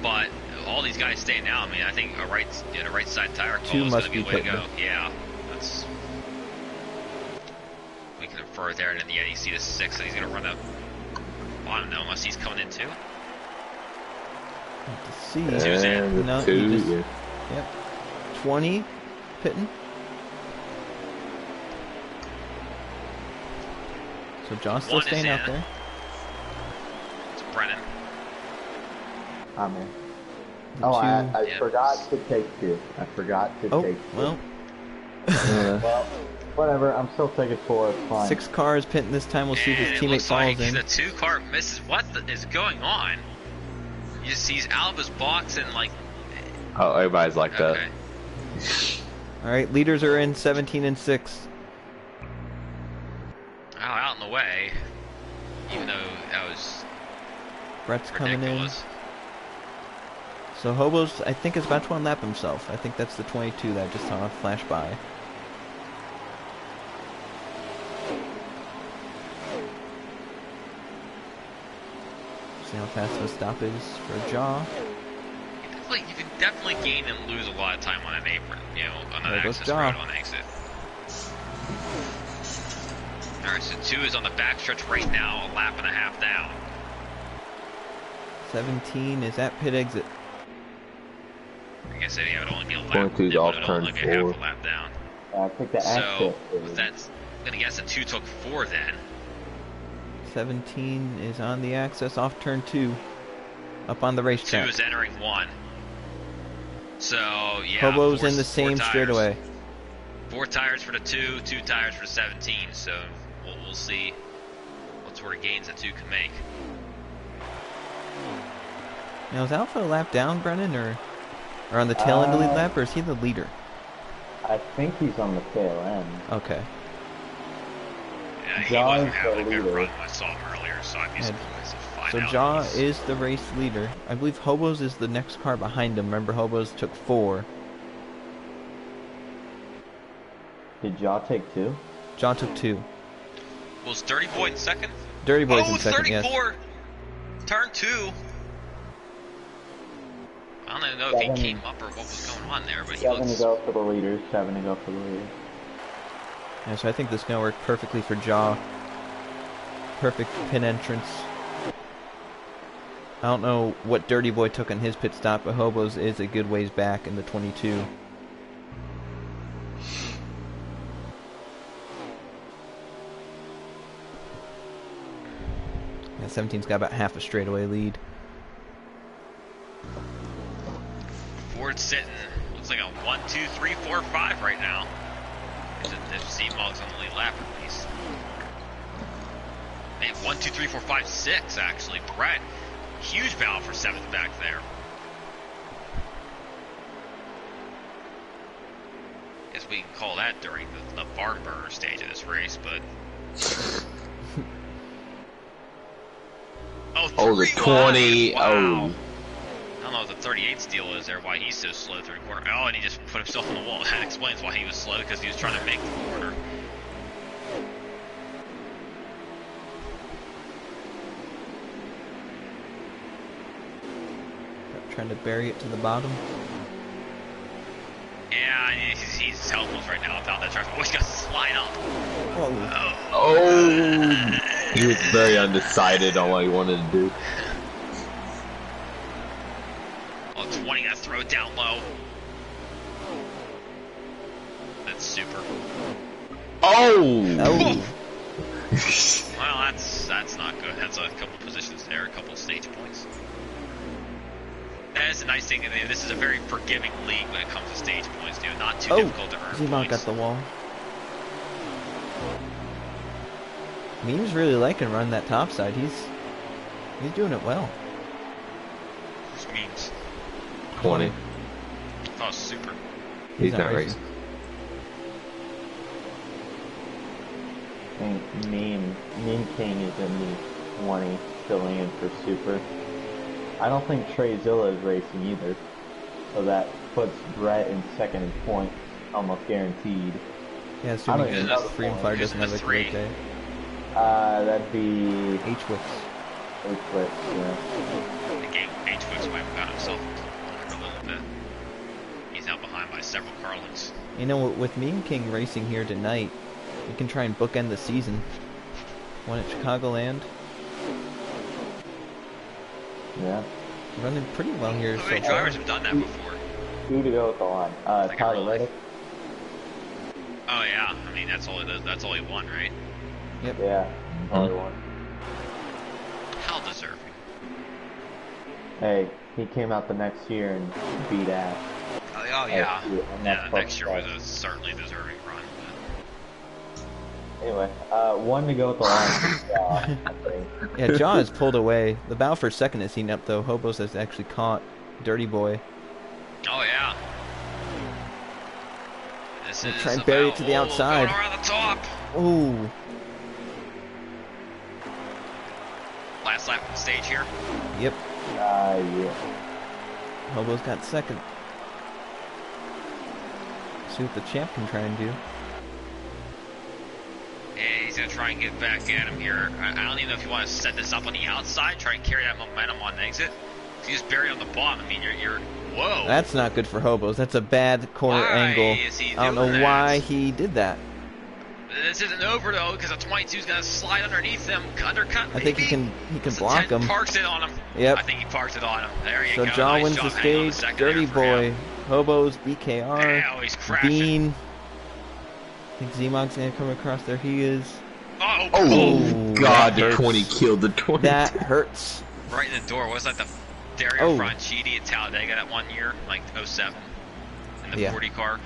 [SPEAKER 4] But all these guys staying out. I mean, I think a right side tire call
[SPEAKER 1] Two
[SPEAKER 4] is
[SPEAKER 1] must
[SPEAKER 4] going to be
[SPEAKER 1] be
[SPEAKER 4] the way to
[SPEAKER 1] put
[SPEAKER 4] go. Yeah, that's. We can infer there, and then yeah, you see the 6 that he's going to run up. Well, I don't know, unless he's coming in too.
[SPEAKER 1] Let's see.
[SPEAKER 4] Two's in.
[SPEAKER 1] No,
[SPEAKER 2] Two,
[SPEAKER 1] he just,
[SPEAKER 2] yeah.
[SPEAKER 1] Yep. 20 pitting. So John's still
[SPEAKER 4] One is
[SPEAKER 1] staying out
[SPEAKER 4] in.
[SPEAKER 1] there.
[SPEAKER 4] It's Brennan.
[SPEAKER 3] I'm in. Oh, I
[SPEAKER 4] Yeah.
[SPEAKER 3] forgot to take 2. I forgot to
[SPEAKER 1] Oh,
[SPEAKER 3] take 2.
[SPEAKER 1] well,
[SPEAKER 3] Well, whatever. I'm still taking 4. It's fine.
[SPEAKER 1] 6 cars pitting this time. We'll see if
[SPEAKER 4] And
[SPEAKER 1] his
[SPEAKER 4] it
[SPEAKER 1] teammate
[SPEAKER 4] looks like
[SPEAKER 1] falls in.
[SPEAKER 4] the 2 car misses. What is going on? He's out of his box and like.
[SPEAKER 2] Oh, everybody's like that.
[SPEAKER 4] Okay.
[SPEAKER 1] All right, leaders are in 17 and 6.
[SPEAKER 4] Oh, out in the way. Even though that was
[SPEAKER 1] Brett's coming in.
[SPEAKER 4] ridiculous.
[SPEAKER 1] So Hobos, I think, is about to unlap himself. I think that's the 22 that I just saw flash by. See how fast the stop is for Jaw.
[SPEAKER 4] You can definitely gain and lose a lot of time on an apron, you know, on an
[SPEAKER 1] There goes
[SPEAKER 4] access
[SPEAKER 1] Jaw.
[SPEAKER 4] road on exit. Alright, so 2 is on the backstretch right now, a lap and a half down.
[SPEAKER 1] 17 is at pit exit.
[SPEAKER 4] I guess it would only be a lap.
[SPEAKER 2] 22's
[SPEAKER 4] it
[SPEAKER 2] off
[SPEAKER 4] would
[SPEAKER 2] turn
[SPEAKER 4] only be half
[SPEAKER 2] 4.
[SPEAKER 4] a lap down.
[SPEAKER 3] I think the
[SPEAKER 4] So,
[SPEAKER 3] access
[SPEAKER 4] with that's, I'm gonna guess the 2 took 4 then.
[SPEAKER 1] 17 is on the access off turn 2. Up on the
[SPEAKER 4] 2
[SPEAKER 1] racetrack.
[SPEAKER 4] is entering 1. So, yeah.
[SPEAKER 1] Hobo's
[SPEAKER 4] four-
[SPEAKER 1] in the
[SPEAKER 4] four
[SPEAKER 1] same
[SPEAKER 4] tires.
[SPEAKER 1] straightaway.
[SPEAKER 4] 4 tires for the 2, 2 tires for the 17. So, we'll see what sort of gains the 2 can make.
[SPEAKER 1] Now, is Alpha a lap down, Brennan, or on the tail end of the lead lap, or is he the leader?
[SPEAKER 3] I think he's on the tail end.
[SPEAKER 1] Okay.
[SPEAKER 4] Yeah, he
[SPEAKER 3] Jaw
[SPEAKER 4] wasn't
[SPEAKER 3] is
[SPEAKER 4] having a
[SPEAKER 3] the
[SPEAKER 4] good
[SPEAKER 3] leader.
[SPEAKER 4] run when I saw him earlier, so I'd be
[SPEAKER 1] Yeah.
[SPEAKER 4] surprised to find
[SPEAKER 1] So
[SPEAKER 4] out.
[SPEAKER 1] Jaw
[SPEAKER 4] he's-
[SPEAKER 1] is the race leader. I believe Hobos is the next car behind him. Remember, Hobos took 4.
[SPEAKER 3] Did Jaw take 2?
[SPEAKER 1] Jaw took 2.
[SPEAKER 4] Was Dirty Boy in second?
[SPEAKER 1] Dirty Boy's
[SPEAKER 4] Oh,
[SPEAKER 1] in
[SPEAKER 4] it's
[SPEAKER 1] second, yes.
[SPEAKER 4] 34! Turn 2! I don't even know if he
[SPEAKER 3] 7.
[SPEAKER 4] came up or what was going on there, but he
[SPEAKER 3] 7 to
[SPEAKER 4] looks...
[SPEAKER 3] go for the leaders. 7 to go for the leaders.
[SPEAKER 1] Yeah, so I think this is going to work perfectly for Jaw. Perfect pit entrance. I don't know what Dirty Boy took on his pit stop, but Hobos is a good ways back in the 22. Yeah, 17's got about half a straightaway lead.
[SPEAKER 4] Ford's sitting, looks like a 1, 2, 3, 4, 5 right now. If C-Mog's on the lead lap at least. Hey, 1, 2, 3, 4, 5, 6 actually. Brett, huge battle for 7th back there. Guess we can call that during the barn burner stage of this race, but...
[SPEAKER 2] Oh, the 20.
[SPEAKER 4] Wow.
[SPEAKER 2] Oh.
[SPEAKER 4] I don't know what the 38 steal is there, why he's so slow through the corner. Oh, and he just put himself on the wall. That explains why he was slow, because he was trying to make the corner.
[SPEAKER 1] Trying to bury it to the bottom.
[SPEAKER 4] Yeah, he's helpless right now without that truck. Oh, he's got to slide up.
[SPEAKER 1] Oh.
[SPEAKER 2] Oh. He was very undecided on what he wanted to do.
[SPEAKER 4] Oh, 20, that throw down low. That's super.
[SPEAKER 2] Oh.
[SPEAKER 1] Oh.
[SPEAKER 4] Well, that's not good. That's a couple positions there, a couple stage points. That's the nice thing. I mean, this is a very forgiving league when it comes to stage points, dude. Not too difficult to earn
[SPEAKER 1] Zimont
[SPEAKER 4] points.
[SPEAKER 1] got the wall. Meme's really liking running that top side. He's doing it well.
[SPEAKER 4] This means
[SPEAKER 2] 20.
[SPEAKER 4] oh super.
[SPEAKER 2] He's not racing.
[SPEAKER 3] I think Meme King is in the 20, filling in for Super. I don't think Trey Zilla is racing either, so that puts Brett in second in points, almost guaranteed.
[SPEAKER 1] Yeah, assuming Freedom Flyer doesn't have a great day.
[SPEAKER 3] That'd be
[SPEAKER 1] H-Wix.
[SPEAKER 3] H-Wix, yeah.
[SPEAKER 4] The game H-Wix might have got himself a little bit. He's now behind by several car lengths.
[SPEAKER 1] You know, with Meme King racing here tonight, we can try and bookend the season. One at Chicagoland.
[SPEAKER 3] Yeah.
[SPEAKER 1] Running pretty well here.
[SPEAKER 4] How many drivers have done that before?
[SPEAKER 3] Who to go with the line? Tyler Reddick.
[SPEAKER 4] Oh yeah, I mean that's only one, right?
[SPEAKER 1] Yep.
[SPEAKER 3] Yeah, only one.
[SPEAKER 4] How deserving.
[SPEAKER 3] Hey, he came out the next year and beat ass.
[SPEAKER 4] Oh yeah.
[SPEAKER 3] Yeah,
[SPEAKER 4] next year was a certainly deserving run.
[SPEAKER 3] Anyway, one to go with the line. I think.
[SPEAKER 1] Yeah, John has pulled away. The battle for second is heating up, though. Hobos has actually caught Dirty Boy.
[SPEAKER 4] Oh yeah. This is
[SPEAKER 1] try and bury it to the outside.
[SPEAKER 4] Going around the top.
[SPEAKER 1] Ooh.
[SPEAKER 4] Last lap of the stage here.
[SPEAKER 1] Yep.
[SPEAKER 3] Yeah.
[SPEAKER 1] Hobo's got second. See what the champ can try and do.
[SPEAKER 4] And he's gonna try and get back at him here. I don't even know if you want to set this up on the outside, try and carry that momentum on the exit. If you just bury it on the bottom, I mean, you're whoa.
[SPEAKER 1] That's not good for Hobos. That's a bad corner angle. I don't know why he did that.
[SPEAKER 4] This isn't over though, because the 22 is gonna slide underneath him, undercut.
[SPEAKER 1] I think he can block him.
[SPEAKER 4] Parks it on him.
[SPEAKER 1] Yep.
[SPEAKER 4] I think he parks it on him. There you
[SPEAKER 1] so
[SPEAKER 4] go.
[SPEAKER 1] John
[SPEAKER 4] Nice
[SPEAKER 1] wins
[SPEAKER 4] job
[SPEAKER 1] the
[SPEAKER 4] hanging on the
[SPEAKER 1] stage.
[SPEAKER 4] second
[SPEAKER 1] Dirty
[SPEAKER 4] there for
[SPEAKER 1] Boy,
[SPEAKER 4] him.
[SPEAKER 1] Hobos, BKR,
[SPEAKER 4] Ow, he's crashing.
[SPEAKER 1] Bean. I think Z-Mog's gonna come across there. He is.
[SPEAKER 2] Oh God, the
[SPEAKER 1] hurts.
[SPEAKER 2] 20 killed the 20.
[SPEAKER 1] That hurts.
[SPEAKER 4] Right in the door. Was that the Dario
[SPEAKER 1] Oh.
[SPEAKER 4] Franchitti at Talladega that one year, like 07, in the 40 car?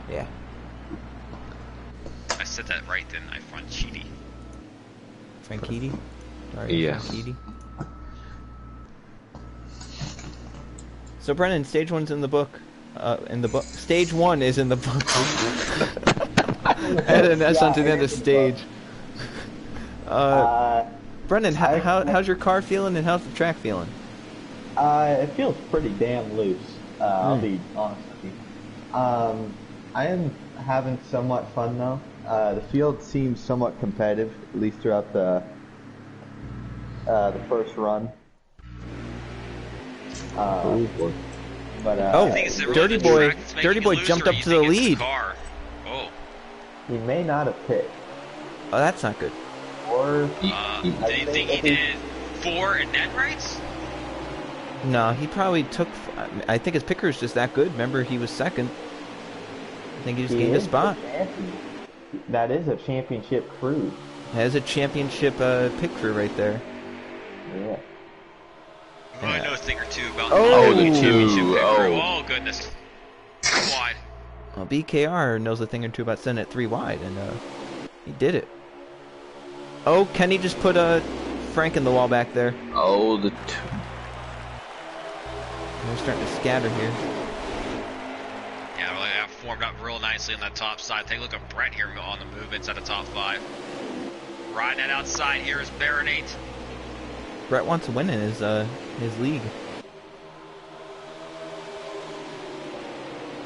[SPEAKER 1] Yeah.
[SPEAKER 4] I said that right, didn't I? Franchitti.
[SPEAKER 1] Franchitti?
[SPEAKER 2] Yeah.
[SPEAKER 1] Franchitti. So Brennan, stage one's in the book. Stage one is in the book. Add an S onto the end of stage. Brennan, how's your car feeling and how's the track feeling?
[SPEAKER 3] It feels pretty damn loose. I'll be honest with you. I am having somewhat fun though. The field seems somewhat competitive, at least throughout the first run. But
[SPEAKER 1] Dirty Boy jumped up to the lead.
[SPEAKER 4] Oh.
[SPEAKER 3] He may not have picked.
[SPEAKER 1] Oh, that's not good.
[SPEAKER 3] Or
[SPEAKER 4] Do you think he did 4 and then rights?
[SPEAKER 1] No, he probably took. I think his picker is just that good. Remember, he was second. I think he just gained a spot.
[SPEAKER 3] That is a championship crew.
[SPEAKER 1] Has a championship pick crew right there.
[SPEAKER 3] Yeah.
[SPEAKER 4] Well, I know a thing or two about
[SPEAKER 1] the
[SPEAKER 4] championship pick crew.
[SPEAKER 2] Oh.
[SPEAKER 4] Oh goodness. Wide.
[SPEAKER 1] Well, BKR knows a thing or two about sending it 3 wide, and he did it. Oh, Kenny just put Frank in the wall back there.
[SPEAKER 2] Oh,
[SPEAKER 1] We're starting to scatter here.
[SPEAKER 4] Yeah, really formed up real nicely on that top side. Take a look at Brett here on the move inside the top 5. Riding that outside here is Baronate.
[SPEAKER 1] Brett wants to win in his league.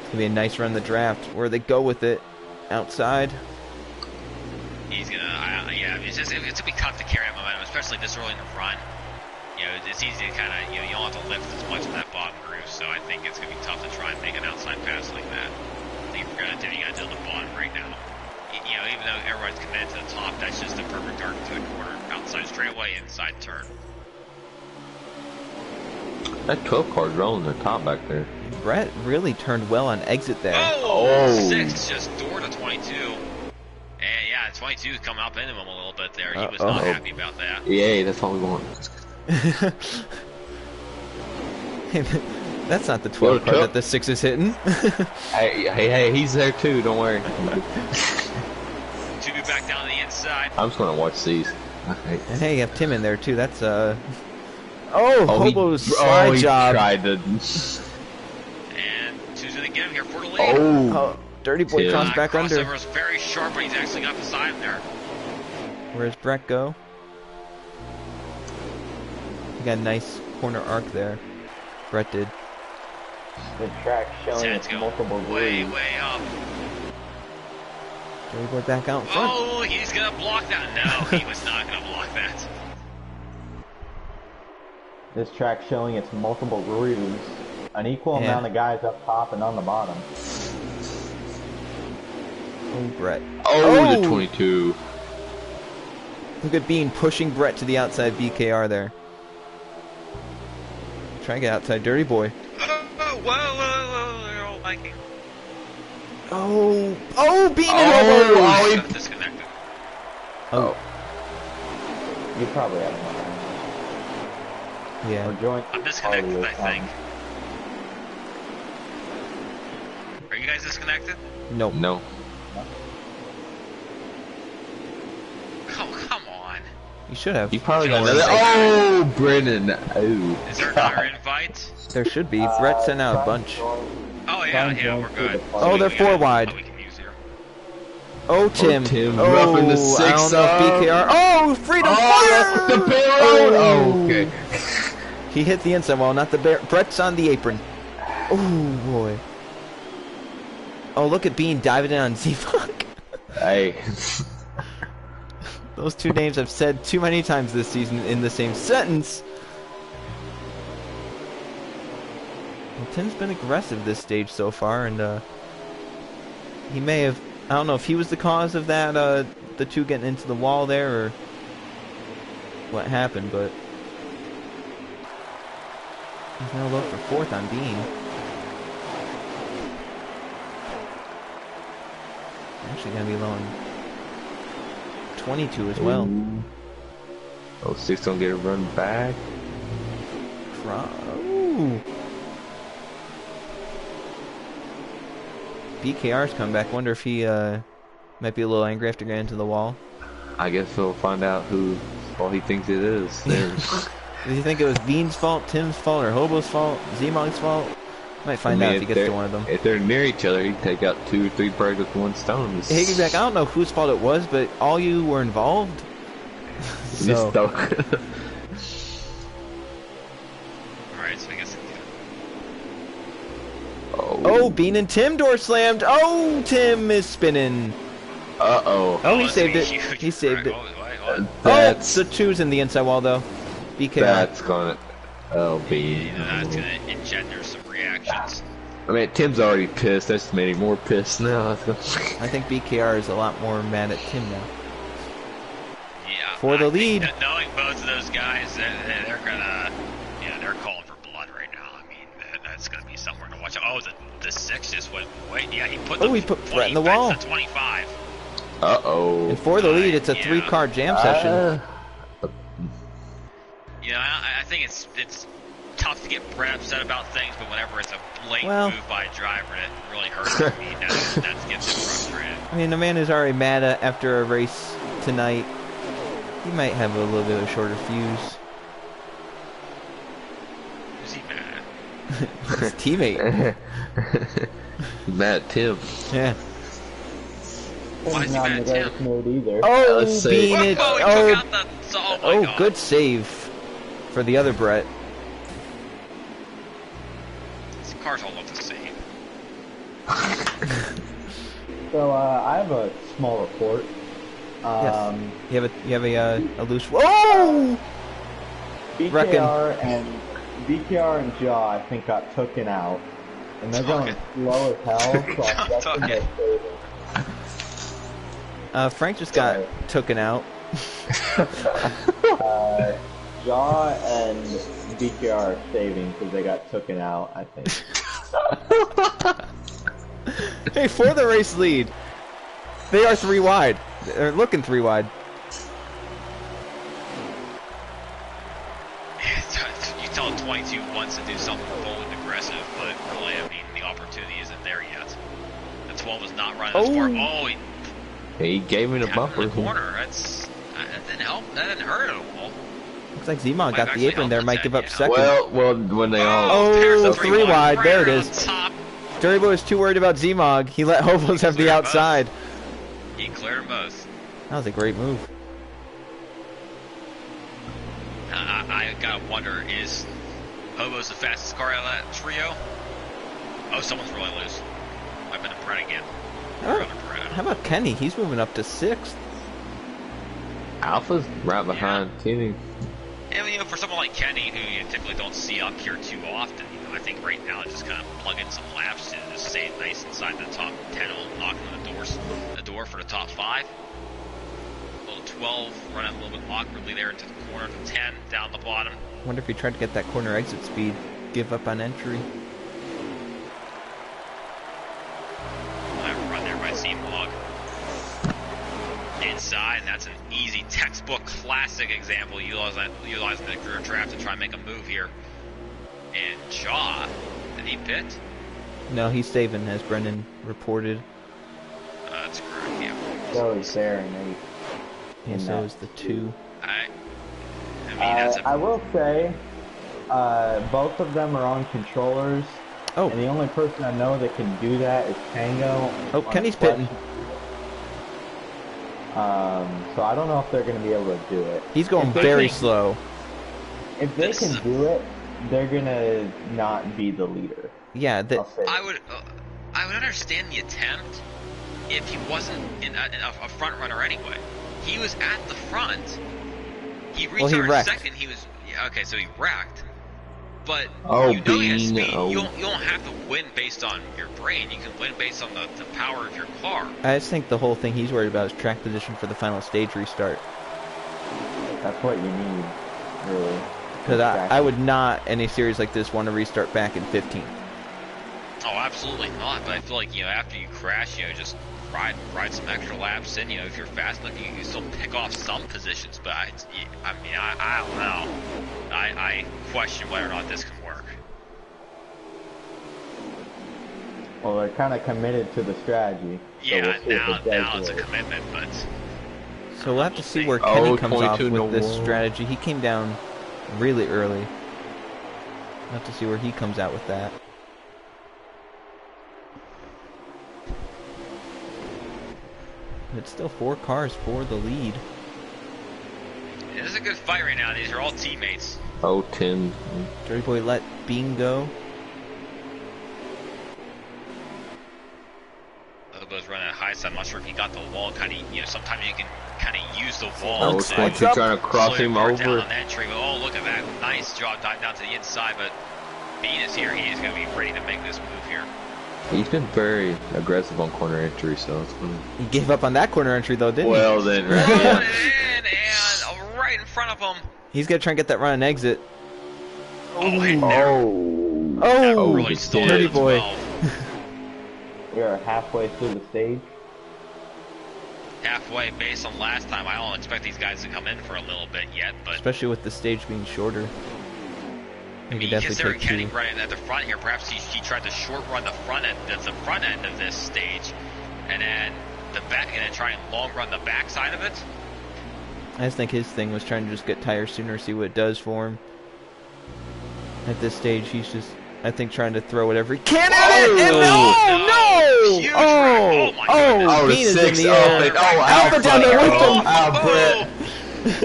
[SPEAKER 1] It's gonna be a nice run in the draft where they go with it outside.
[SPEAKER 4] He's gonna, it's gonna be tough to carry that momentum, especially this early in the run. You know, it's easy to kind of, you don't have to lift as much in that bottom groove, so I think it's gonna be tough to try and make an outside pass like that. I think if you're gonna do it, you gotta do the bottom right now. You know, even though everyone's committed to the top, that's just a perfect arc to the corner. Outside straightaway, inside turn.
[SPEAKER 2] that 12 car's rolling the top back there.
[SPEAKER 1] Brett really turned well on exit there.
[SPEAKER 4] Oh, 6 just door to 22. And yeah, 22 is coming up into him a little bit there. He was not happy about that.
[SPEAKER 2] Yay, that's all we want.
[SPEAKER 1] That's not the 12 car that the 6 is hitting.
[SPEAKER 2] hey, he's there too. Don't worry.
[SPEAKER 4] Two back down the inside.
[SPEAKER 2] I'm just gonna watch these. Okay.
[SPEAKER 1] And hey, you have Tim in there too. That's Hobo's slide job.
[SPEAKER 2] Tried to.
[SPEAKER 4] And two's gonna get him here for the lead.
[SPEAKER 1] Oh, Dirty Boy comes back under.
[SPEAKER 4] Crossover is very sharp, but he's actually got beside him there.
[SPEAKER 1] Where's Brett go? He got a nice corner arc there. Brett did.
[SPEAKER 3] The track showing its multiple
[SPEAKER 4] way
[SPEAKER 3] grooves.
[SPEAKER 4] up.
[SPEAKER 1] Dirty Boy back out in front.
[SPEAKER 4] Oh, he's gonna block that. No, he was not gonna block that.
[SPEAKER 3] This track showing its multiple grooves. An equal amount of guys up top and on the bottom.
[SPEAKER 1] Oh, Brett.
[SPEAKER 2] Oh, the 22.
[SPEAKER 1] Look at Bean pushing Brett to the outside BKR there. Try to get outside Dirty Boy.
[SPEAKER 4] Whoa, Viking.
[SPEAKER 1] Oh, Bean and
[SPEAKER 4] Oh, he got disconnected.
[SPEAKER 1] Oh.
[SPEAKER 3] You probably have one.
[SPEAKER 1] Yeah.
[SPEAKER 3] Or joint.
[SPEAKER 4] I'm disconnected, I think. Are you guys disconnected?
[SPEAKER 1] Nope.
[SPEAKER 2] No.
[SPEAKER 4] Oh, come on.
[SPEAKER 1] You should have.
[SPEAKER 2] You probably got another. Oh, Brennan. Oh.
[SPEAKER 4] Is there another invite?
[SPEAKER 1] There should be. Brett sent out a bunch.
[SPEAKER 4] Oh, yeah, we're good.
[SPEAKER 1] Oh, they're 4 wide.
[SPEAKER 4] Oh, we can use here.
[SPEAKER 1] Oh, Tim.
[SPEAKER 2] Tim roughing the 6
[SPEAKER 1] I don't know if BKR. Oh, freedom fire!
[SPEAKER 2] That's the payload. Oh, okay.
[SPEAKER 1] He hit the inside wall, not the bear. Brett's on the apron. Oh, boy. Oh, look at Bean diving in on Z-Funk.
[SPEAKER 2] Hey.
[SPEAKER 1] Those two names I've said too many times this season in the same sentence. Well, Tim's been aggressive this stage so far, and he may have. I don't know if he was the cause of that, the two getting into the wall there, or what happened, but he's now low for 4th on Bean. Actually gonna be low on 22 as well.
[SPEAKER 2] Oh, 6 don't get a run back.
[SPEAKER 1] Ooh. BKR's come back. Wonder if he might be a little angry after getting into the wall.
[SPEAKER 2] I guess we'll find out whose fault he thinks it is.
[SPEAKER 1] Does he think it was Bean's fault, Tim's fault, or Hobo's fault, Z-Monk's fault? Might find out if he gets to one of them.
[SPEAKER 2] If they're near each other, he'd take out 2 or 3 birds with one stone.
[SPEAKER 1] Higgyback, I don't know whose fault it was, but all you were involved. So.
[SPEAKER 4] Alright, so I guess.
[SPEAKER 1] Oh, Bean and Tim door slammed. Oh, Tim is spinning.
[SPEAKER 2] Uh-oh.
[SPEAKER 1] Oh, he saved it. He saved it.
[SPEAKER 2] That's,
[SPEAKER 1] the 2's in the inside wall, though. BKR.
[SPEAKER 2] That's gonna... Oh, Bean.
[SPEAKER 4] You know, that's gonna engender some reactions.
[SPEAKER 2] I mean, Tim's already pissed. That's made him more pissed now.
[SPEAKER 1] I think BKR is a lot more mad at Tim now.
[SPEAKER 4] Yeah.
[SPEAKER 1] For the lead.
[SPEAKER 4] Knowing both of those guys, they're gonna, they're calling for blood right now. I mean, that's gonna be somewhere to watch. Oh, the 6 just went way. Yeah, he put.
[SPEAKER 1] He put Brett in the wall.
[SPEAKER 4] 25.
[SPEAKER 2] Uh-oh.
[SPEAKER 1] And for the lead, it's a 3-car jam session.
[SPEAKER 4] I think it's tough to get Brett upset about things, but whenever it's a blatant move by a driver that really hurts him, that gets him frustrated.
[SPEAKER 1] I mean, the man who's already mad after a race tonight, he might have a little bit of a shorter fuse.
[SPEAKER 4] Who's he mad
[SPEAKER 1] at? His teammate.
[SPEAKER 2] Mad at Tim.
[SPEAKER 1] Yeah.
[SPEAKER 4] Why is he mad at Tim?
[SPEAKER 3] Either.
[SPEAKER 1] Oh,
[SPEAKER 2] let's see.
[SPEAKER 1] Bean it.
[SPEAKER 4] He took out the... Oh, my God.
[SPEAKER 1] Good save for the other Brett.
[SPEAKER 4] These cars all look the same.
[SPEAKER 3] So I have a small report.
[SPEAKER 1] Yes. You have a loose. Whoa!
[SPEAKER 3] BKR and Jaw, I think, got taken out, and they're going slow as hell. So I'm guessing they're saving.
[SPEAKER 1] Frank just got taken out.
[SPEAKER 3] Jaw and BKR are saving because they got taken out, I think.
[SPEAKER 1] Hey, for the race lead, they are 3 wide. They're looking 3 wide.
[SPEAKER 4] You tell 22 wants to do do something bold and aggressive, but really, I mean, the opportunity isn't there yet. The 12 is not running as far. Oh,
[SPEAKER 2] he gave me the bumper.
[SPEAKER 4] In the corner. That didn't help. That didn't hurt at all.
[SPEAKER 1] Looks like Zimon got the apron there. Might give up second.
[SPEAKER 2] Well, when they all.
[SPEAKER 1] Oh, three wide. There it is. Dirty Boy was too worried about Zmog. He let Hobos have the outside.
[SPEAKER 4] He cleared them both.
[SPEAKER 1] That was a great move.
[SPEAKER 4] I gotta wonder, is Hobos the fastest car out of that trio? Oh, someone's really loose. I've been a Brett again.
[SPEAKER 1] How about Kenny? He's moving up to 6th.
[SPEAKER 2] Alpha's right behind Kenny.
[SPEAKER 4] And, you know, for someone like Kenny, who you typically don't see up here too often, you know, I think right now just kind of plug in some laps to just stay nice inside the top 10, knocking on the door for the top 5. A little 12, running a little bit awkwardly there into the corner. 10 down the bottom.
[SPEAKER 1] I wonder if he tried to get that corner exit speed, give up on entry.
[SPEAKER 4] Run there by Zmog. Inside, and that's an easy textbook classic example utilizing the career draft to try and make a move here. And Jaw, did he pit?
[SPEAKER 1] No, he's saving, as Brendan reported.
[SPEAKER 4] That's correct, yeah.
[SPEAKER 3] So is there and
[SPEAKER 1] And so is the 2.
[SPEAKER 4] I mean, that's
[SPEAKER 3] I will say, both of them are on controllers.
[SPEAKER 1] Oh.
[SPEAKER 3] And the only person I know that can do that is Tango.
[SPEAKER 1] Oh, Kenny's pitting.
[SPEAKER 3] So I don't know if they're going to be able to do it.
[SPEAKER 1] He's going very slow.
[SPEAKER 3] If they can do it, they're going to not be the leader.
[SPEAKER 1] Yeah,
[SPEAKER 4] I would understand the attempt if he wasn't a front runner anyway. He was at the front. He restarted second. He was okay. So he wrecked. But you know he has speed. You don't have to win based on your brain. You can win based on the power of your car.
[SPEAKER 1] I just think the whole thing he's worried about is track position for the final stage restart.
[SPEAKER 3] That's what you need, really.
[SPEAKER 1] Because I would not, in a series like this, want to restart back in 15th.
[SPEAKER 4] Oh, absolutely not. But I feel like, you know, after you crash, you know, just ride some extra laps in. You know, if you're fast enough, you can still pick off some positions. But I mean, I don't know. I question whether or not this can work.
[SPEAKER 3] Well, they're kind of committed to the strategy.
[SPEAKER 4] Yeah, so now it's a commitment, but.
[SPEAKER 1] So we'll have to see where Kenny comes off with this strategy. He came down really early. We'll have to see where he comes out with that. It's still 4 cars for the lead.
[SPEAKER 4] It is a good fight right now. These are all teammates.
[SPEAKER 2] Oh, Tim.
[SPEAKER 1] Dirty Boy let Bean go.
[SPEAKER 4] Obo's running at high side. I'm not sure if he got the wall. Kind of, you know, sometimes you can kind of use the wall.
[SPEAKER 2] Looks like you're trying to cross him over.
[SPEAKER 4] Down on entry. Oh, look at that. Nice job diving down to the inside, but Bean is here. He is going to be ready to make this move here.
[SPEAKER 2] He's been very aggressive on corner entry, so it's fun.
[SPEAKER 1] He gave up on that corner entry, though, didn't he?
[SPEAKER 2] Well, then, right?
[SPEAKER 4] Yeah. And right in front of him.
[SPEAKER 1] He's going to try and get that run and exit.
[SPEAKER 4] Oh,
[SPEAKER 1] really Dirty Boy.
[SPEAKER 4] Well.
[SPEAKER 3] We are halfway through the stage.
[SPEAKER 4] Halfway, based on last time. I don't expect these guys to come in for a little bit yet, but
[SPEAKER 1] especially with the stage being shorter.
[SPEAKER 4] I mean, considering Kenny running at the front here, perhaps he tried to short run the front end of this stage, and then try and long run the back side of it.
[SPEAKER 1] I just think his thing was trying to just get tires sooner, see what it does for him. At this stage, he's just, I think, trying to throw whatever he can at it. And no! Bean is in the air. Alpha down there with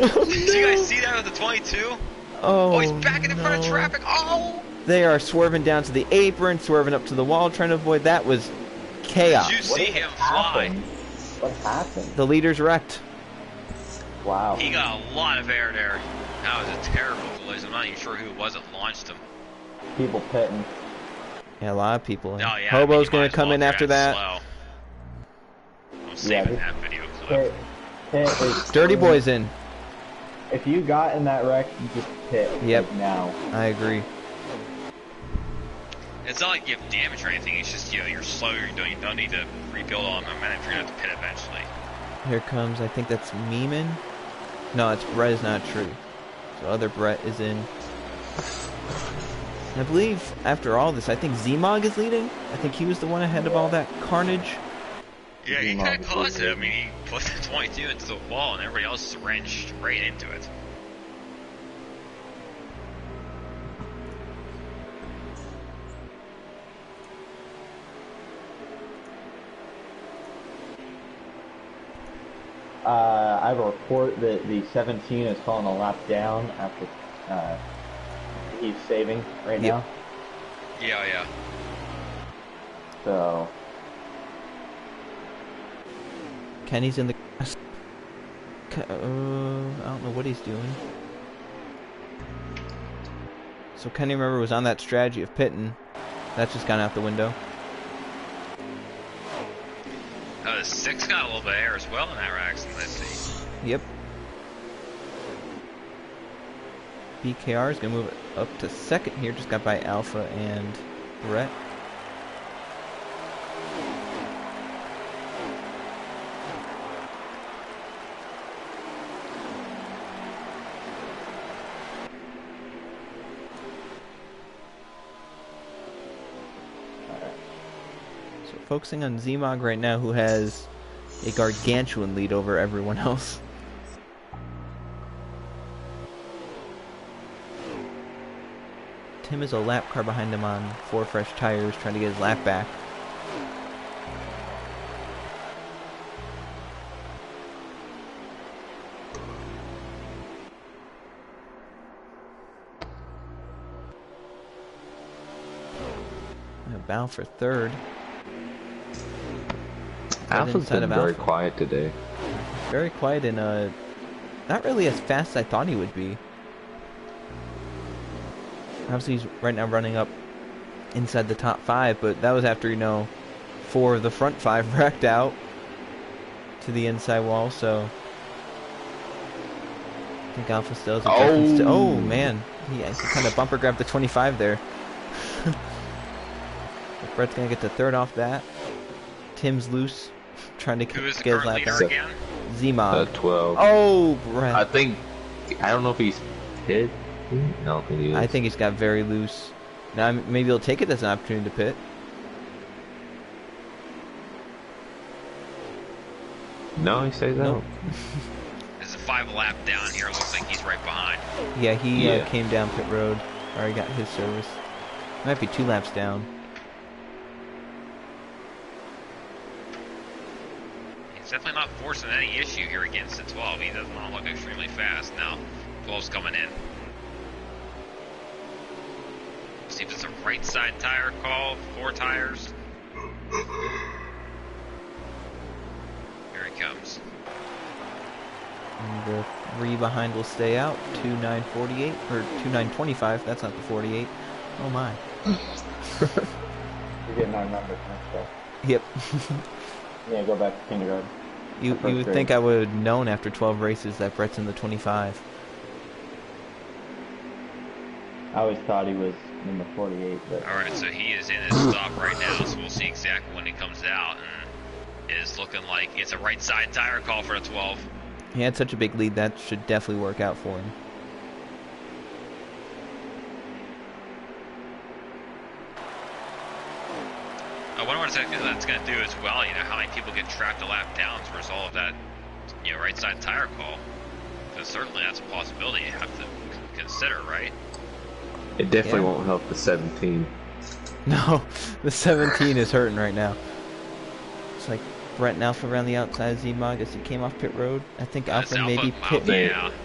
[SPEAKER 1] him.
[SPEAKER 4] Did you guys see that with the 22? Oh, he's back in front of traffic. Oh!
[SPEAKER 1] They are swerving down to the apron, swerving up to the wall, trying to avoid. That was chaos.
[SPEAKER 4] Did you see him fly?
[SPEAKER 3] What happened?
[SPEAKER 1] The leader's wrecked.
[SPEAKER 3] Wow.
[SPEAKER 4] He got a lot of air there. That was a terrible collision. I'm not even sure who it was that launched him.
[SPEAKER 3] People pitting.
[SPEAKER 1] Yeah, a lot of people.
[SPEAKER 4] Oh, yeah,
[SPEAKER 1] Hobo's going to come in after that.
[SPEAKER 4] Slow. I'm saving that video clip.
[SPEAKER 1] Dirty Boy's in.
[SPEAKER 3] If you got in that wreck, you just pit.
[SPEAKER 1] Yep.
[SPEAKER 3] Like now.
[SPEAKER 1] I agree.
[SPEAKER 4] It's not like you have damage or anything. It's just, you know, you're slow. You don't need to rebuild on momentum. You're going to have to pit eventually.
[SPEAKER 1] Here comes, I think that's Meeman. No, it's Brett is not true. So other Brett is in. I believe after all this, I think Zmog is leading. I think he was the one ahead of all that carnage.
[SPEAKER 4] Yeah, he kind of caused it. I mean, he put the 22 into the wall, and everybody else ran straight into it.
[SPEAKER 3] I have a report that the 17 is calling a lap down after he's saving right now.
[SPEAKER 4] Yeah.
[SPEAKER 3] So
[SPEAKER 1] Kenny's in the. I don't know what he's doing. So Kenny, remember, was on that strategy of pitting. That's just gone out the window.
[SPEAKER 4] The 6 got a little bit of air as well in that accident, let's see.
[SPEAKER 1] Yep. BKR is going to move it up to second here. Just got by Alpha and Brett. Focusing on Zmog right now, who has a gargantuan lead over everyone else. Tim is a lap car behind him on 4 fresh tires, trying to get his lap back. Bow for third.
[SPEAKER 2] Alpha's been very quiet today.
[SPEAKER 1] Very quiet and not really as fast as I thought he would be. Obviously he's right now running up inside the top 5, but that was after, 4 of the front 5 wrecked out to the inside wall, so I think Alpha still has a oh man, he kind of bumper grabbed the 25 there. Brett's gonna get to third off that. Tim's loose, trying to get his lap back. Zmog.
[SPEAKER 2] 12.
[SPEAKER 1] Oh, Brett.
[SPEAKER 2] I don't know if he's hit. I don't think he is.
[SPEAKER 1] I think he's got very loose. Now maybe he'll take it as an opportunity to pit.
[SPEAKER 2] No, he stays out.
[SPEAKER 4] There's a 5 lap down here. Looks like he's right behind.
[SPEAKER 1] Yeah, he came down pit road. Already got his service. Might be 2 laps down.
[SPEAKER 4] He's definitely not forcing any issue here against the 12. He does not look extremely fast. Now, 12's coming in. See if it's a right side tire call. 4 tires. Here he comes.
[SPEAKER 1] And the 3 behind will stay out. 2948 or 2925. That's not the 48. Oh my.
[SPEAKER 3] You're getting our numbers mixed up.
[SPEAKER 1] Yep.
[SPEAKER 3] Yeah, go back to kindergarten.
[SPEAKER 1] You would think I would have known after 12 races that Brett's in the 25.
[SPEAKER 3] I always thought he was in the 48. But...
[SPEAKER 4] Alright, so he is in his stop right now, so we'll see exactly when he comes out. And it is looking like it's a right side tire call for a 12.
[SPEAKER 1] He had such a big lead, that should definitely work out for him.
[SPEAKER 4] I wonder what that's going to do as well. How many people get trapped a lap down as a result of that, right side tire call? Because certainly that's a possibility you have to consider, right?
[SPEAKER 2] It definitely won't help the 17.
[SPEAKER 1] No, the 17 is hurting right now. It's like Brett and Alpha around the outside of Zmog as he came off pit road. I think Alpha maybe pit.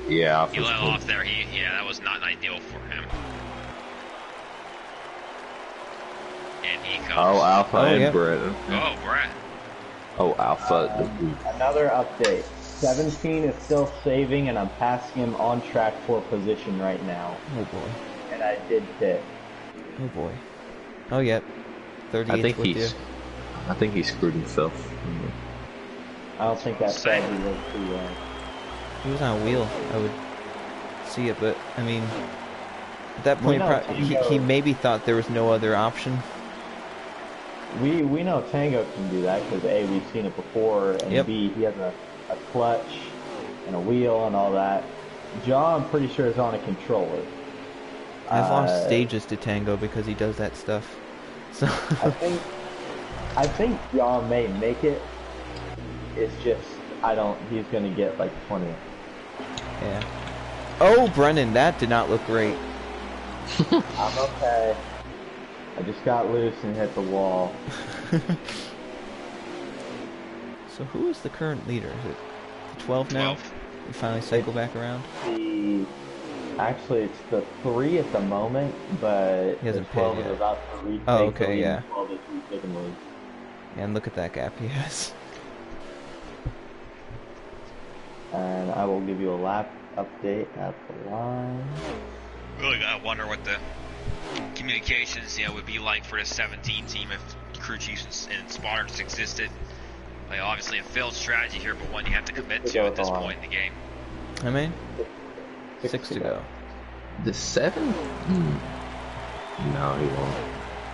[SPEAKER 2] Yeah,
[SPEAKER 4] he let off there. That was not ideal for him. And he comes.
[SPEAKER 2] Oh, Alpha and Brett.
[SPEAKER 4] Oh, Brett.
[SPEAKER 2] Oh, Alpha.
[SPEAKER 3] Another update. 17 is still saving, and I'm passing him on track for position right now.
[SPEAKER 1] Oh boy.
[SPEAKER 3] And I did pit.
[SPEAKER 1] Oh boy. Oh yep. 38 with you.
[SPEAKER 2] I think he screwed himself.
[SPEAKER 3] I don't think that strategy was too well.
[SPEAKER 1] He was on a wheel. I would see it, but I mean, at that point, he maybe thought there was no other option.
[SPEAKER 3] We know Tango can do that because A, we've seen it before, and B, he has a clutch and a wheel and all that. John, I'm pretty sure, is on a controller.
[SPEAKER 1] I've lost stages to Tango because he does that stuff. So
[SPEAKER 3] I think John may make it. It's just he's gonna get like 20th.
[SPEAKER 1] Yeah. Oh, Brennan, that did not look great.
[SPEAKER 3] I'm okay. I just got loose and hit the wall.
[SPEAKER 1] So who is the current leader? Is it the 12 now?
[SPEAKER 4] 12.
[SPEAKER 1] You finally cycle back around?
[SPEAKER 3] Actually, it's the 3 at the moment, but
[SPEAKER 1] He hasn't
[SPEAKER 3] the 12
[SPEAKER 1] paid
[SPEAKER 3] is
[SPEAKER 1] yet.
[SPEAKER 3] about to retake
[SPEAKER 1] Oh, okay,
[SPEAKER 3] the lead,
[SPEAKER 1] yeah.
[SPEAKER 3] 12 is retaking the lead.
[SPEAKER 1] And look at that gap he has.
[SPEAKER 3] And I will give you a lap update at the line.
[SPEAKER 4] Really gotta wonder what the communications, would be like for the 17 team if crew chiefs and spotters existed. Like, obviously a failed strategy here, but one you have to commit to at this point in the game.
[SPEAKER 1] I mean, 6 to go.
[SPEAKER 2] The 7? No, he won't.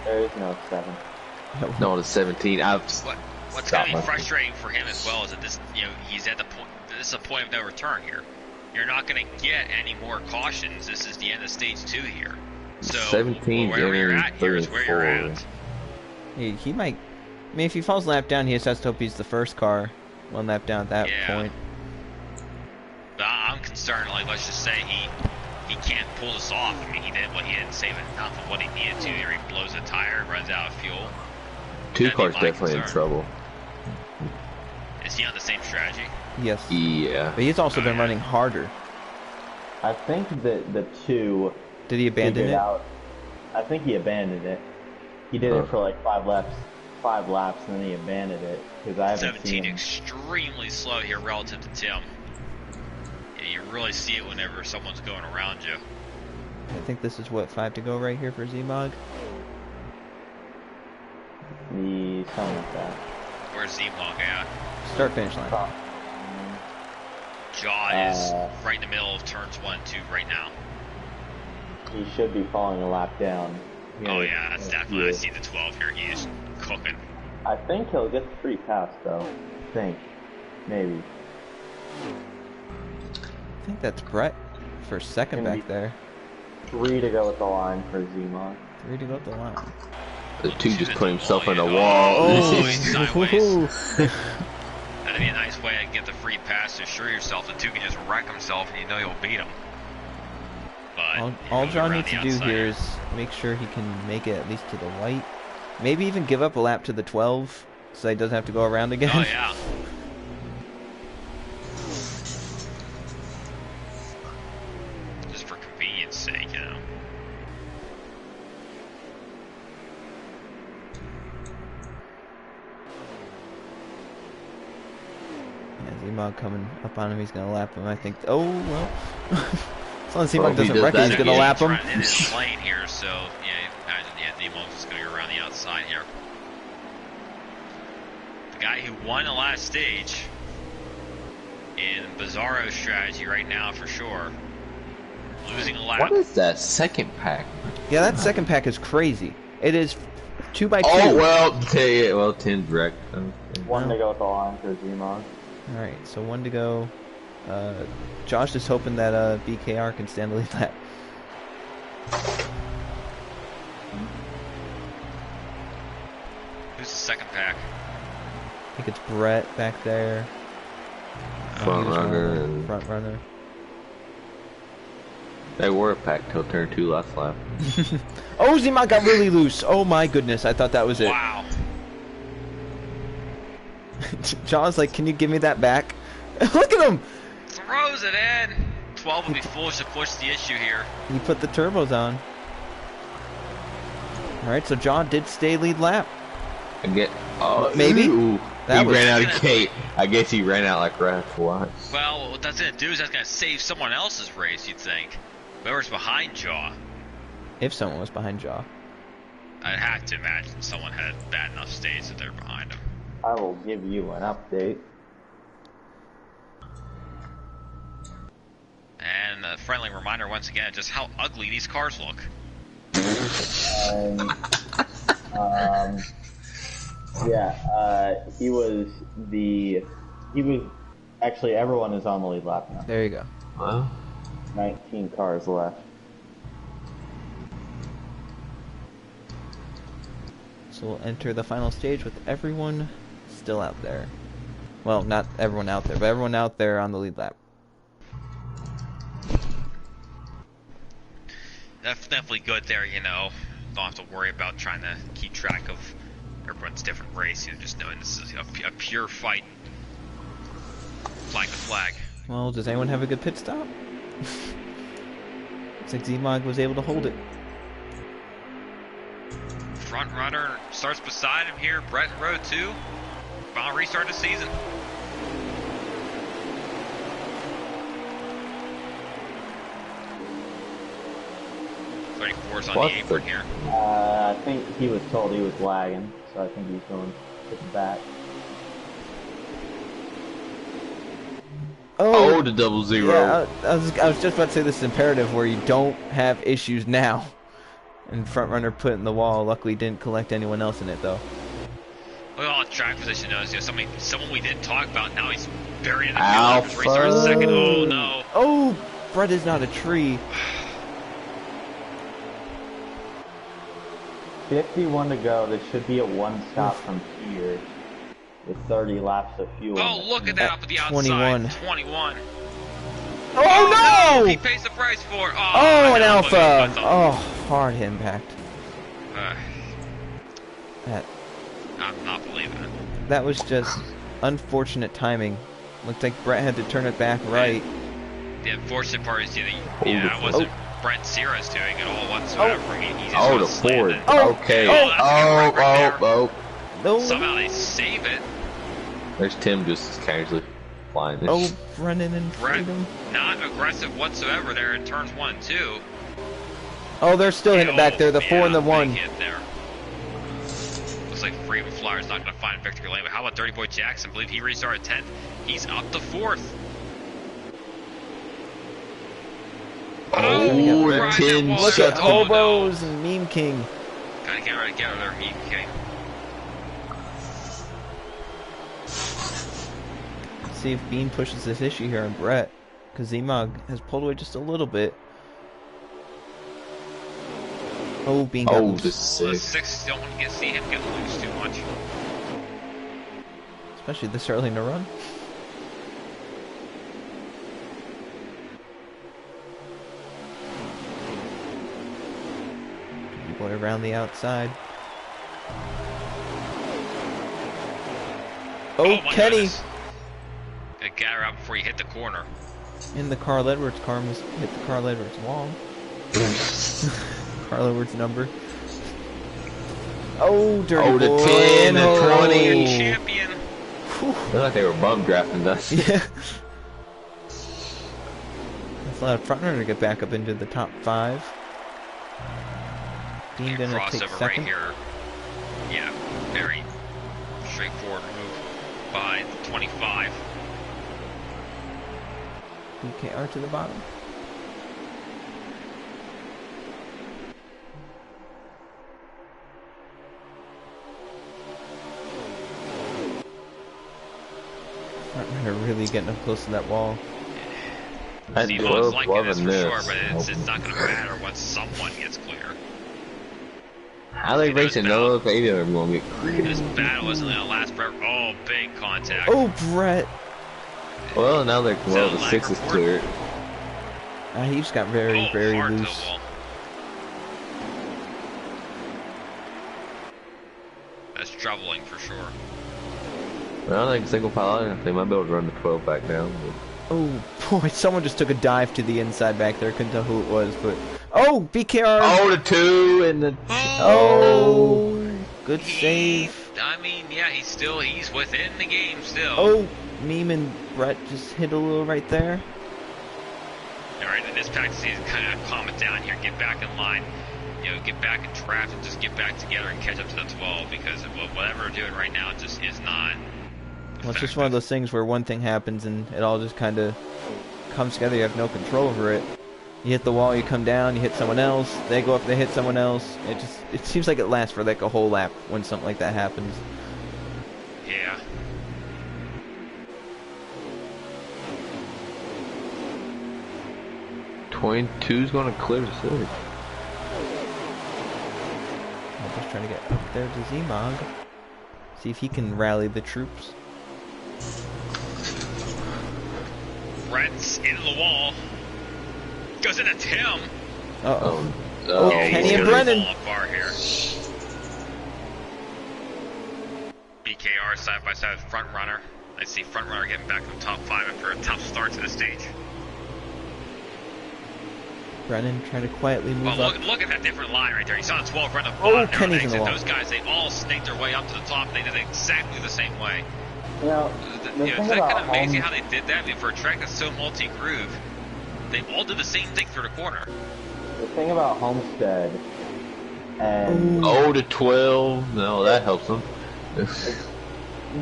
[SPEAKER 3] There is no 7.
[SPEAKER 2] No, the 17.
[SPEAKER 4] What's gonna be frustrating for him as well is that this, he's at the point. This is a point of no return here. You're not gonna get any more cautions. This is the end of stage 2 here. So
[SPEAKER 2] 17
[SPEAKER 4] where you're at here is where you're at.
[SPEAKER 1] He might. I mean, if he falls lap down, he just has to hope he's the first car 1 lap down at that point.
[SPEAKER 4] But I'm concerned. Like, let's just say he can't pull this off. I mean, he didn't save enough of what he needed to. Here he blows a tire, runs out of fuel.
[SPEAKER 2] 2 cars definitely in trouble.
[SPEAKER 4] Is he on the same strategy?
[SPEAKER 1] Yes.
[SPEAKER 2] Yeah.
[SPEAKER 1] But he's also been running harder.
[SPEAKER 3] I think that the 2.
[SPEAKER 1] Did he abandon it?
[SPEAKER 3] I think he abandoned it. He did it for like 5 laps, and then he abandoned it because I haven't
[SPEAKER 4] 17
[SPEAKER 3] seen him.
[SPEAKER 4] extremely slow here relative to Tim. Yeah, you really see it whenever someone's going around you.
[SPEAKER 1] I think this is what 5 to go right here for Zmog.
[SPEAKER 3] Something like that.
[SPEAKER 4] Where's Zmog at?
[SPEAKER 1] Start finish line.
[SPEAKER 4] Jaw is right in the middle of turns 1 and 2 right now.
[SPEAKER 3] He should be falling a lap down.
[SPEAKER 4] Oh yeah, that's definitely. I see the 12 here. He is cooking.
[SPEAKER 3] I think he'll get the free pass though. I think. Maybe.
[SPEAKER 1] I think that's Brett for second back there.
[SPEAKER 3] 3 to go at the line for Zmog.
[SPEAKER 1] 3 to go at the line.
[SPEAKER 2] The 2 just put himself in the wall.
[SPEAKER 4] Oh, he's sideways. That'd be a nice way to get the free pass to assure yourself the 2 can just wreck himself and you know you'll beat him. But
[SPEAKER 1] all John needs to do here is make sure he can make it at least to the white. Maybe even give up a lap to the 12 so he doesn't have to go around again.
[SPEAKER 4] Oh yeah. Just for convenience sake,
[SPEAKER 1] Yeah, Zmog coming up on him, he's gonna lap him. I think. Oh well. As long as Zmog
[SPEAKER 2] Well,
[SPEAKER 1] doesn't wreck it, he's gonna lap him.
[SPEAKER 4] In his lane here, so imagine Zmog's just gonna go around the outside here. The guy who won the last stage in Bizarro's strategy right now for sure. Losing a lap.
[SPEAKER 2] What is that second pack?
[SPEAKER 1] Yeah, that second pack is crazy. It is 2 by 2.
[SPEAKER 2] Oh well, 10 wrecked.
[SPEAKER 3] 1 to go at the line for Zmog.
[SPEAKER 1] Alright, so 1 to go. Josh is hoping that BKR can stand the lead lap.
[SPEAKER 4] Who's the second pack?
[SPEAKER 1] I think it's Brett back there.
[SPEAKER 2] Front runner.
[SPEAKER 1] Front runner.
[SPEAKER 2] They were a pack till turn 2 last lap.
[SPEAKER 1] Oh, Zmog got really loose. Oh my goodness, I thought that was it.
[SPEAKER 4] Wow.
[SPEAKER 1] John's like, can you give me that back? Look at him!
[SPEAKER 4] Throws it in. 12 would be foolish to push the issue here.
[SPEAKER 1] He put the turbos on. Alright, so John did stay lead lap.
[SPEAKER 2] Maybe?
[SPEAKER 1] Ooh,
[SPEAKER 2] He ran out of gate. I guess he ran out like right once.
[SPEAKER 4] Well, what that's gonna do is that's gonna save someone else's race, you'd think. Whoever's behind Jaw.
[SPEAKER 1] If someone was behind Jaw.
[SPEAKER 4] I'd have to imagine someone had bad enough stage that they're behind him.
[SPEAKER 3] I will give you an update.
[SPEAKER 4] And a friendly reminder once again just how ugly these cars look.
[SPEAKER 3] He was actually everyone is on the lead lap now.
[SPEAKER 1] There you go.
[SPEAKER 2] Well,
[SPEAKER 3] 19 cars left.
[SPEAKER 1] So we'll enter the final stage with everyone still out there. Well, not everyone out there, but everyone out there on the lead lap.
[SPEAKER 4] That's definitely good there, you know. Don't have to worry about trying to keep track of everyone's different race. You know, just knowing this is a pure fight. Flag to flag.
[SPEAKER 1] Well, does anyone have a good pit stop? Looks like Z-Mod was able to hold it.
[SPEAKER 4] Front runner starts beside him here. Brett in row 2. Final restart of the season. .34's on the apron here.
[SPEAKER 3] I think he was told he was lagging, so I think he's going to the back.
[SPEAKER 2] Oh, the 00.
[SPEAKER 1] Yeah, I was just about to say this is imperative where you don't have issues now. And front runner put in the wall. Luckily didn't collect anyone else in it though.
[SPEAKER 4] Look at all the track position knows. You know, someone we didn't talk about. Now he's buried in the
[SPEAKER 2] Alpha.
[SPEAKER 4] field. Restarts second. Oh no.
[SPEAKER 1] Oh, Brett is not a tree.
[SPEAKER 3] 51 to go. There should be a one stop from here with 30 laps of fuel.
[SPEAKER 4] Oh, look at that up at the outside. 21.
[SPEAKER 1] Oh, no!
[SPEAKER 4] He pays the price for it.
[SPEAKER 1] Oh, an Alpha. Oh, hard impact. That.
[SPEAKER 4] I'm not believing it.
[SPEAKER 1] That was just unfortunate timing. Looked like Brett had to turn it back right.
[SPEAKER 4] The unfortunate part is, that wasn't Brent Sierra's doing it all whatsoever. He just
[SPEAKER 2] the Ford.
[SPEAKER 1] Oh,
[SPEAKER 2] okay.
[SPEAKER 1] No.
[SPEAKER 4] Somehow they save it.
[SPEAKER 2] There's Tim just casually flying this.
[SPEAKER 1] Oh, Brennan and
[SPEAKER 4] Brett,
[SPEAKER 1] Freedom.
[SPEAKER 4] not aggressive whatsoever there in turns 1 and 2.
[SPEAKER 1] Oh, they're still hitting it back there. The 4 and the 1.
[SPEAKER 4] Hit there. Looks like Freedom Flyer's not going to find victory lane. But how about Dirty Boy Jackson? I believe he restarted 10th. He's up to 4th.
[SPEAKER 2] Oh, the 10.
[SPEAKER 1] Look at Hobos and Meme King.
[SPEAKER 4] Gotta get rid of there, Meme King.
[SPEAKER 1] See if Bean pushes this issue here on Brett, because Z-Mog has pulled away just a little bit. Oh, Bean got loose.
[SPEAKER 2] The 6.
[SPEAKER 4] 6 don't want to see him get loose too much.
[SPEAKER 1] Especially this early in the run. Boy around the outside. Oh, Kenny!
[SPEAKER 4] Goodness. Gotta get her out before you hit the corner.
[SPEAKER 1] In the Carl Edwards car, must hit the Carl Edwards wall. Carl Edwards number. Oh, dirty boy.
[SPEAKER 2] The 10, the 20.
[SPEAKER 4] Champion.
[SPEAKER 2] Looked like they were bum drafting us.
[SPEAKER 1] Yeah. That's allowed front runner to get back up into the top 5. Dean gonna take
[SPEAKER 4] Crossover
[SPEAKER 1] second.
[SPEAKER 4] right here. Yeah, very straightforward move by 25.
[SPEAKER 1] BKR to the bottom. Front runner really getting up close to that wall.
[SPEAKER 4] Stevo's liking this for sure, but it's not going to matter once someone gets clear.
[SPEAKER 2] How they racing? No, if either of them going to get clear.
[SPEAKER 4] This battle isn't going to last forever. Oh, big contact.
[SPEAKER 1] Oh, Brett.
[SPEAKER 2] Well, now they're the 6 is cleared.
[SPEAKER 1] He just got very loose.
[SPEAKER 4] Double. That's troubling for sure.
[SPEAKER 2] Well, I think single pilot, they might be able to run the 12 back down. But...
[SPEAKER 1] Oh, boy, someone just took a dive to the inside back there. Couldn't tell who it was, but... Oh, BKR!
[SPEAKER 2] Oh, the 2 and the...
[SPEAKER 1] Oh, good save.
[SPEAKER 4] I mean, yeah, he's within the game still.
[SPEAKER 1] Oh, Meme and Brett just hit a little right there.
[SPEAKER 4] Alright, in this practice season, kind of calm it down here, get back in line. Get back in draft and just get back together and catch up to the 12, because whatever we're doing right now just is not effective.
[SPEAKER 1] Well, it's just one of those things where one thing happens and it all just kind of comes together. You have no control over it. You hit the wall, you come down, you hit someone else, they go up, they hit someone else. It seems like it lasts for like a whole lap when something like that happens.
[SPEAKER 4] Yeah.
[SPEAKER 2] .22's going to clear the 6.
[SPEAKER 1] Hobo's trying to get up there to Z-Mog. See if he can rally the troops.
[SPEAKER 4] Brent's into the wall. Goes into Tim.
[SPEAKER 1] Uh-oh.
[SPEAKER 2] Oh,
[SPEAKER 1] Kenny and
[SPEAKER 4] He's gonna
[SPEAKER 1] Brennan.
[SPEAKER 4] fall apart here. BKR side by side with front runner. I see front runner getting back to the top 5 after a tough start to the stage.
[SPEAKER 1] Brennan trying to quietly move
[SPEAKER 4] Well,
[SPEAKER 1] up.
[SPEAKER 4] look at that different line right there. You saw the 12 run the
[SPEAKER 1] Oh,
[SPEAKER 4] bottom there.
[SPEAKER 1] Kenny's in the wall.
[SPEAKER 4] Those guys, they all snaked their way up to the top. They did it exactly the same way.
[SPEAKER 3] You know, the
[SPEAKER 4] You know,
[SPEAKER 3] thing
[SPEAKER 4] is that
[SPEAKER 3] about
[SPEAKER 4] kind of amazing
[SPEAKER 3] home,
[SPEAKER 4] how they did that? I mean, for a track that's so multi-groove, they all did the same thing through the corner.
[SPEAKER 3] the thing about Homestead, and
[SPEAKER 2] Oh, to 12. No, that helps them.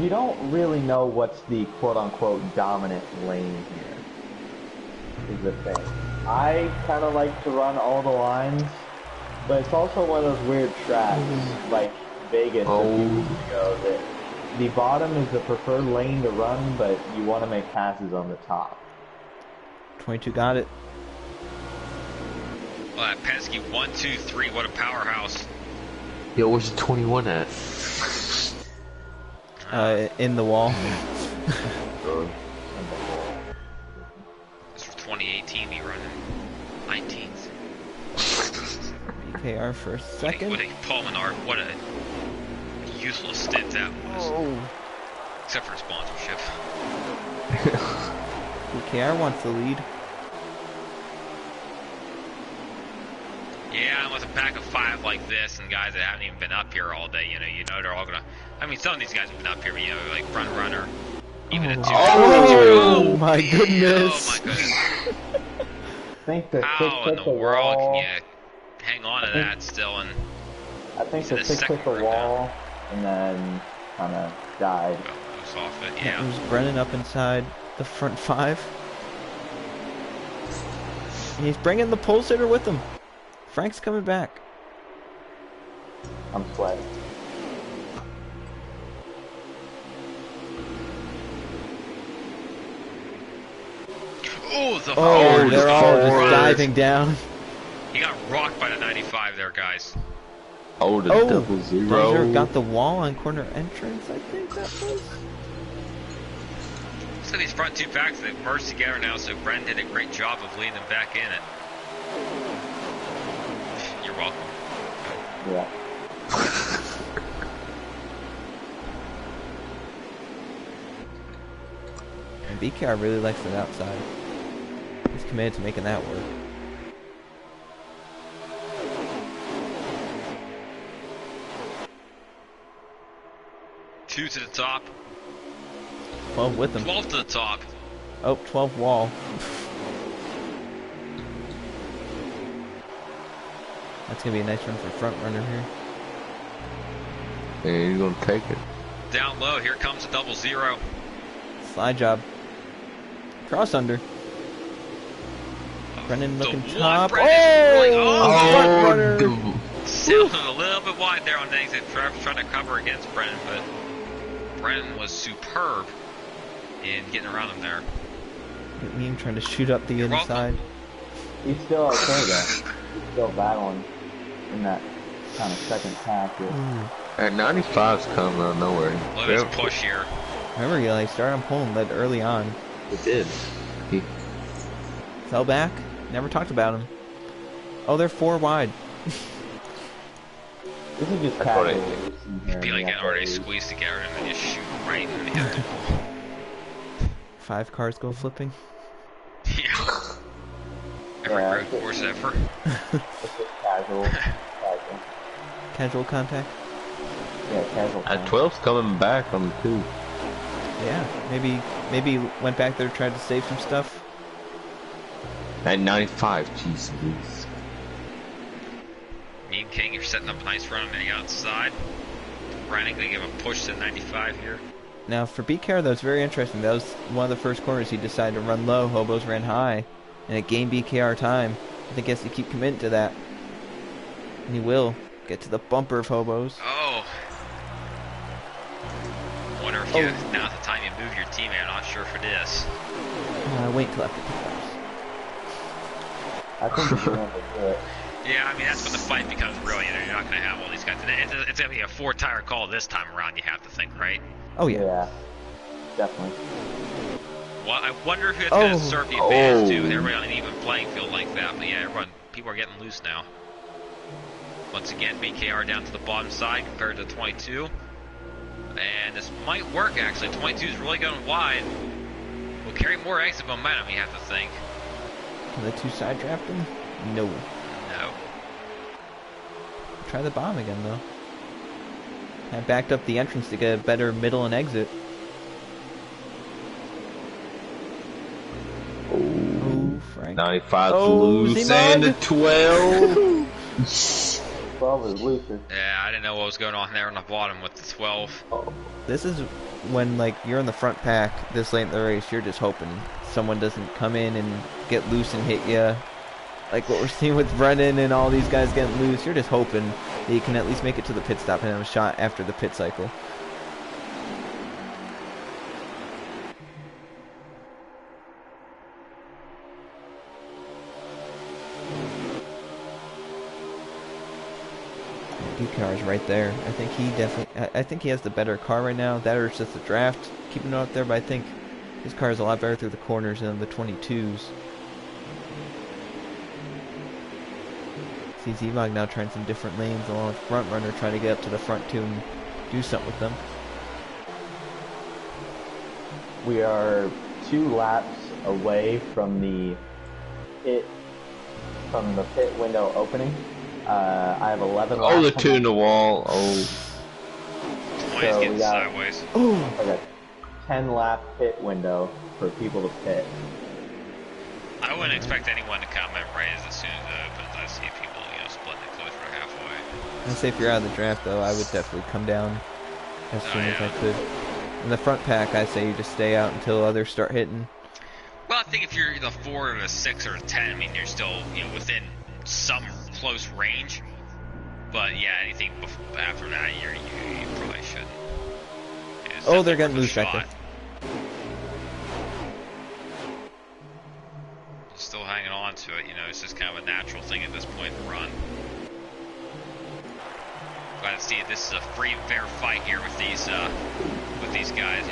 [SPEAKER 3] you don't really know what's the quote-unquote dominant lane here, is the thing. I kind of like to run all the lines, but it's also one of those weird tracks, like Vegas a few weeks ago, that the bottom is the preferred lane to run, but you want to make passes on the top.
[SPEAKER 1] 22 got it.
[SPEAKER 4] Well, that Penske 1, 2, 3, what a powerhouse.
[SPEAKER 2] Yo, where's the 21 at?
[SPEAKER 1] In the wall.
[SPEAKER 4] This for 2018, he running 19th.
[SPEAKER 1] BKR for a second.
[SPEAKER 4] What a Paul Menard, what a useless stint that was.
[SPEAKER 1] Oh.
[SPEAKER 4] Except for sponsorship.
[SPEAKER 1] BKR wants the lead.
[SPEAKER 4] Yeah, and with a pack of 5 like this and guys that haven't even been up here all day, you know they're all gonna. I mean, some of these guys have been up here, but, you know, like front runner, even at 2.
[SPEAKER 1] Oh, my
[SPEAKER 4] damn,
[SPEAKER 1] goodness.
[SPEAKER 4] Oh my goodness!
[SPEAKER 3] I think the
[SPEAKER 4] How
[SPEAKER 3] six
[SPEAKER 4] in
[SPEAKER 3] hit
[SPEAKER 4] the
[SPEAKER 3] the
[SPEAKER 4] world
[SPEAKER 3] wall.
[SPEAKER 4] can you hang on to that still? And
[SPEAKER 3] I think
[SPEAKER 4] he's in
[SPEAKER 3] the
[SPEAKER 4] the
[SPEAKER 3] six
[SPEAKER 4] second
[SPEAKER 3] hit the
[SPEAKER 4] group
[SPEAKER 3] wall and then kind of died.
[SPEAKER 4] goes off it.
[SPEAKER 1] That
[SPEAKER 4] Yeah.
[SPEAKER 1] was Brennan up inside the front 5. He's bringing the pole sitter with him. Frank's coming back.
[SPEAKER 3] I'm sweating.
[SPEAKER 4] Oh, the
[SPEAKER 1] Oh, they're all just
[SPEAKER 2] forward.
[SPEAKER 1] diving down.
[SPEAKER 4] He got rocked by the 95 there, guys.
[SPEAKER 2] Oh, the
[SPEAKER 1] Oh,
[SPEAKER 2] double zero.
[SPEAKER 1] Dozier got the wall on corner entrance, I think that was.
[SPEAKER 4] So these front 2 packs, they've merged together now, so Brendan did a great job of leading them back in it. You're welcome.
[SPEAKER 3] Yeah.
[SPEAKER 1] And BKR really likes it outside. He's committed to making that work.
[SPEAKER 4] Two to the top.
[SPEAKER 1] 12 with him.
[SPEAKER 4] 12 to the top.
[SPEAKER 1] Oh, 12 wall. That's going to be a nice run for front runner here.
[SPEAKER 2] And he's gonna take it.
[SPEAKER 4] Down low, here comes a double zero.
[SPEAKER 1] Slide job. Cross under. Brennan looking top. Front runner.
[SPEAKER 4] Sailed a little bit wide there on the exit. Travis trying to cover against Brennan, but Brennan was superb in getting around him there.
[SPEAKER 1] Look at me trying to shoot up the
[SPEAKER 4] You're
[SPEAKER 1] inside.
[SPEAKER 3] He's still okay though. He's still battling in that kind of second pass here.
[SPEAKER 2] At 95's coming out of nowhere.
[SPEAKER 4] Look at this push here.
[SPEAKER 1] Remember, he started on pole and led early on.
[SPEAKER 2] It did. He,
[SPEAKER 1] Fell back. Never talked about him. Oh, they're 4 wide.
[SPEAKER 3] This is just
[SPEAKER 2] That's what I
[SPEAKER 3] casual.
[SPEAKER 2] think.
[SPEAKER 3] racing here
[SPEAKER 4] It'd be
[SPEAKER 3] in
[SPEAKER 4] like
[SPEAKER 3] the
[SPEAKER 4] getting already
[SPEAKER 3] FAA.
[SPEAKER 4] squeezed together and then just shoot right in the head.
[SPEAKER 1] 5 cars go flipping.
[SPEAKER 4] Yeah. Every
[SPEAKER 3] Yeah,
[SPEAKER 4] road
[SPEAKER 3] that's it.
[SPEAKER 4] course ever.
[SPEAKER 3] It's just casual.
[SPEAKER 1] Casual contact.
[SPEAKER 3] Yeah, casual.
[SPEAKER 2] at
[SPEAKER 3] time.
[SPEAKER 2] 12's coming back on the 2.
[SPEAKER 1] Yeah, maybe went back there, tried to save some stuff.
[SPEAKER 2] At 95, jeez Louise.
[SPEAKER 4] Me and King are setting up a nice run on the outside. Brandon gonna give a push to 95 here.
[SPEAKER 1] Now for BKR, that was very interesting. That was one of the first corners he decided to run low. Hobos ran high, and it gained BKR time. I think he has to keep committing to that, and he will get to the bumper of Hobos.
[SPEAKER 4] Oh. Wonder if you now's the time you move your teammate. I'm not sure for this.
[SPEAKER 1] Wait till after pickups.
[SPEAKER 3] I think he's going to do it.
[SPEAKER 4] Yeah, I mean, that's when the fight becomes real. You know, you're not going to have all these guys. It's going to be a 4-tire call this time around, you have to think, right?
[SPEAKER 1] Oh, yeah.
[SPEAKER 3] Yeah, definitely.
[SPEAKER 4] Well, I wonder if it's going to serve the advantage to everybody on an even playing field like that. But yeah, people are getting loose now. Once again, BKR down to the bottom side compared to 22. And this might work, actually. 22 is really going wide. Will carry more exit momentum, you have to think.
[SPEAKER 1] Can the two side draft him? No.
[SPEAKER 4] No.
[SPEAKER 1] Try the bomb again, though. I backed up the entrance to get a better middle and exit. Oh, Frank.
[SPEAKER 2] 95 loose and a 12.
[SPEAKER 3] 12 is looser.
[SPEAKER 4] Yeah, I didn't know what was going on there on the bottom with the 12.
[SPEAKER 1] This is when, like, you're in the front pack this late in the race, you're just hoping someone doesn't come in and get loose and hit you. Like what we're seeing with Brennan and all these guys getting loose, you're just hoping that you can at least make it to the pit stop and have a shot after the pit cycle. car is right there. I think he has the better car right now. That or it's just the draft keeping it out there, but I think his car is a lot better through the corners than the 22s. See Z-Mog now trying some different lanes along with Front Runner, trying to get up to the front too and do something with them.
[SPEAKER 3] We are 2 laps away from the pit window opening. I have 11 laps.
[SPEAKER 2] Oh, the two in the wall. Oh.
[SPEAKER 4] He's getting sideways.
[SPEAKER 3] Okay. 10 lap pit window for people to pit.
[SPEAKER 4] I wouldn't expect anyone to come in right as soon as it opens. I see people, splitting it close for halfway.
[SPEAKER 1] I'd say if you're out of the draft, though, I would definitely come down as soon as I could. In the front pack, I say you just stay out until others start hitting.
[SPEAKER 4] Well, I think if you're the 4 or the 6 or the 10, I mean, you're still, within some close range. But yeah, anything after that, you probably shouldn't.
[SPEAKER 1] Oh, they're getting loose back there.
[SPEAKER 4] Still hanging on to it, it's just kind of a natural thing at this point in the run. Glad to see this is a free and fair fight here with these guys,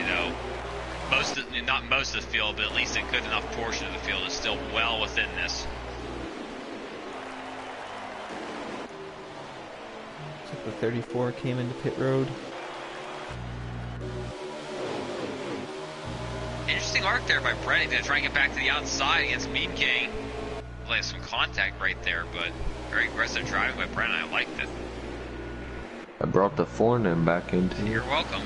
[SPEAKER 4] not most of the field, but at least a good enough portion of the field is still well within this.
[SPEAKER 1] Looks like the 34 came into pit road.
[SPEAKER 4] Interesting arc there by Brennan to try and get back to the outside against Meme King. Like some contact right there, but very aggressive driving by Brennan. I liked it.
[SPEAKER 2] I brought the foreign back into.
[SPEAKER 4] You're welcome.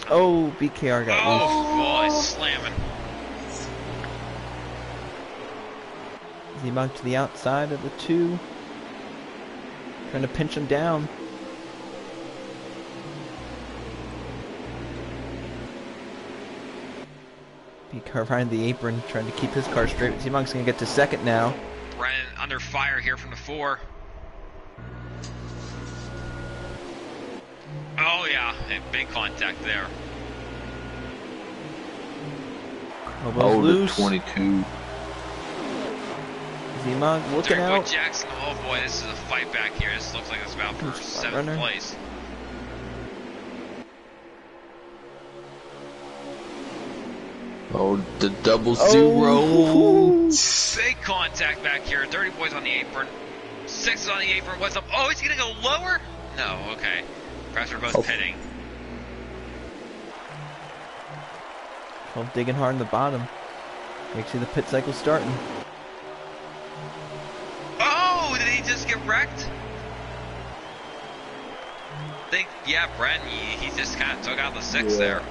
[SPEAKER 1] Oh, BKR got loose.
[SPEAKER 4] Oh, boy, slamming.
[SPEAKER 1] Z-Mog to the outside of the 2. Trying to pinch him down. BKR behind the apron, trying to keep his car straight. Z-Mog's going to get to second now.
[SPEAKER 4] Brennan under fire here from the 4. Oh yeah, big contact there.
[SPEAKER 1] Almost loose.
[SPEAKER 2] 22.
[SPEAKER 1] Z-Mog looking out.
[SPEAKER 4] Jackson, oh boy, this is a fight back here. This looks like it's about for 7th place.
[SPEAKER 2] Oh, the double zero.
[SPEAKER 4] Big contact back here. Dirty Boy's on the apron. 6 is on the apron. What's up? Oh, he's gonna go lower? No, okay. Perhaps we're both pitting.
[SPEAKER 1] Well, digging hard in the bottom. Make sure the pit cycle's starting.
[SPEAKER 4] Oh, did he just get wrecked? Yeah, Brent, he just kind of took out the 6 there.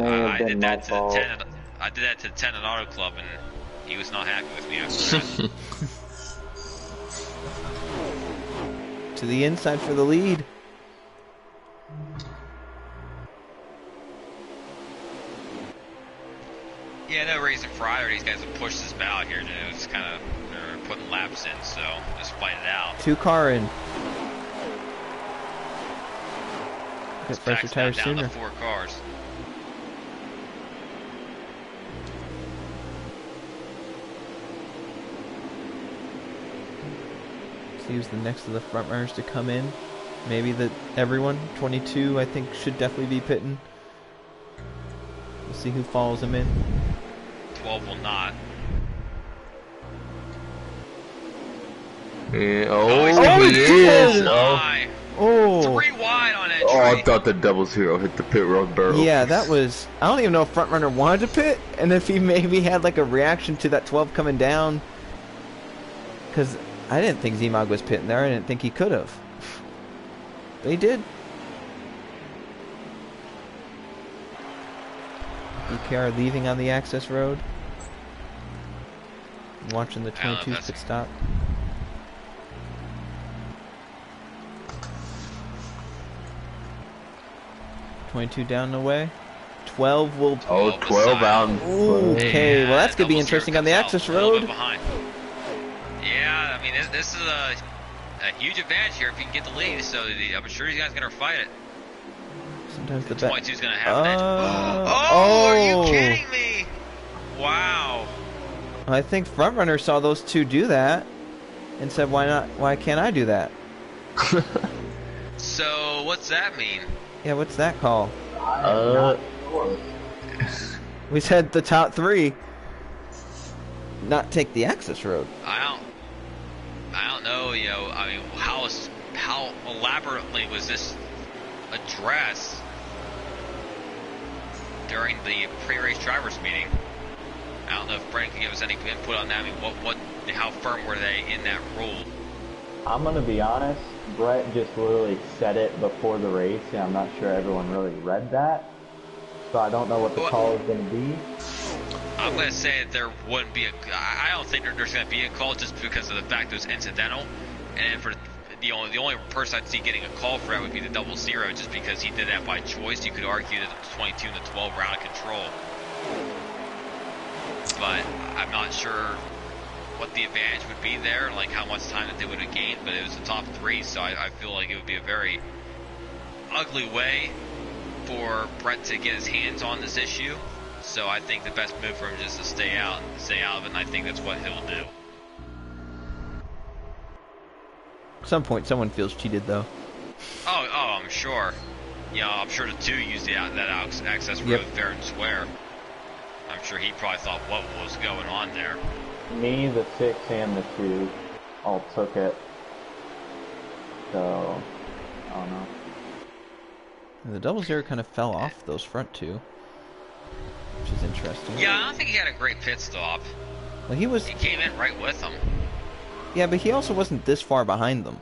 [SPEAKER 4] I did that to the 10. I did that to the 10 at Auto Club, and he was not happy with me after that.
[SPEAKER 1] To the inside for the lead.
[SPEAKER 4] Yeah, no reason for either of these guys to push this out here. It's kind of they're putting laps in, so just fight it out.
[SPEAKER 1] 2 car in.
[SPEAKER 4] Get
[SPEAKER 1] pressure tires
[SPEAKER 4] down
[SPEAKER 1] sooner.
[SPEAKER 4] to 4 cars.
[SPEAKER 1] See who's the next of the front runners to come in. Maybe everyone. 22, I think, should definitely be pitting. We'll see who follows him in.
[SPEAKER 4] 12 will not.
[SPEAKER 2] Yeah,
[SPEAKER 4] he
[SPEAKER 2] is.
[SPEAKER 1] Oh.
[SPEAKER 4] 3 wide on entry.
[SPEAKER 2] Oh, I thought the double zero hit the pit road barrel.
[SPEAKER 1] Yeah, that was... I don't even know if front runner wanted to pit, and if he maybe had like a reaction to that 12 coming down. Because I didn't think Z-Mag was pitting there. I didn't think he could have. They did. BKR leaving on the access road. Watching the 22 pit stop. down the way. 12 will...
[SPEAKER 2] Oh, 12 out.
[SPEAKER 1] Okay, well that's going to be interesting on the access road.
[SPEAKER 4] Yeah, I mean, this is a huge advantage here if he can get the lead, so I'm sure you guys are going to fight it.
[SPEAKER 1] Sometimes the
[SPEAKER 4] 22 is going to have an edge. Oh, are you kidding me? Wow.
[SPEAKER 1] I think Frontrunner saw those two do that and said, why not? Why can't I do that?
[SPEAKER 4] So, what's that mean?
[SPEAKER 1] Yeah, what's that call? We said the top 3 not take the access road.
[SPEAKER 4] I don't know, you know, I mean, how elaborately was this addressed during the pre-race drivers meeting? I don't know if Brent can give us any input on that. I mean, how firm were they in that rule?
[SPEAKER 3] I'm gonna be honest, Brett just literally said it before the race, and I'm not sure everyone really read that. So I don't know what the call is gonna be.
[SPEAKER 4] I'm gonna say that there wouldn't be I don't think there's gonna be a call just because of the fact it was incidental, and for the only person I'd see getting a call for that would be the double zero, just because he did that by choice. You could argue that the 22 and the 12 were out of control, but I'm not sure what the advantage would be there, like how much time that they would have gained. But it was the top 3, so I feel like it would be a very ugly way for Brett to get his hands on this issue. So I think the best move for him is just to stay out of it, and I think that's what he'll do.
[SPEAKER 1] At some point, someone feels cheated, though.
[SPEAKER 4] Oh, I'm sure. You know, I'm sure the 2 used that access road fair and square. I'm sure he probably thought what was going on there.
[SPEAKER 3] Me, the 6, and the 2 all took it. So, I don't know.
[SPEAKER 1] And the double zero kind of fell off those front 2, which is interesting.
[SPEAKER 4] Yeah, I don't think he had a great pit stop.
[SPEAKER 1] Well, he
[SPEAKER 4] came in right with them.
[SPEAKER 1] Yeah, but he also wasn't this far behind them.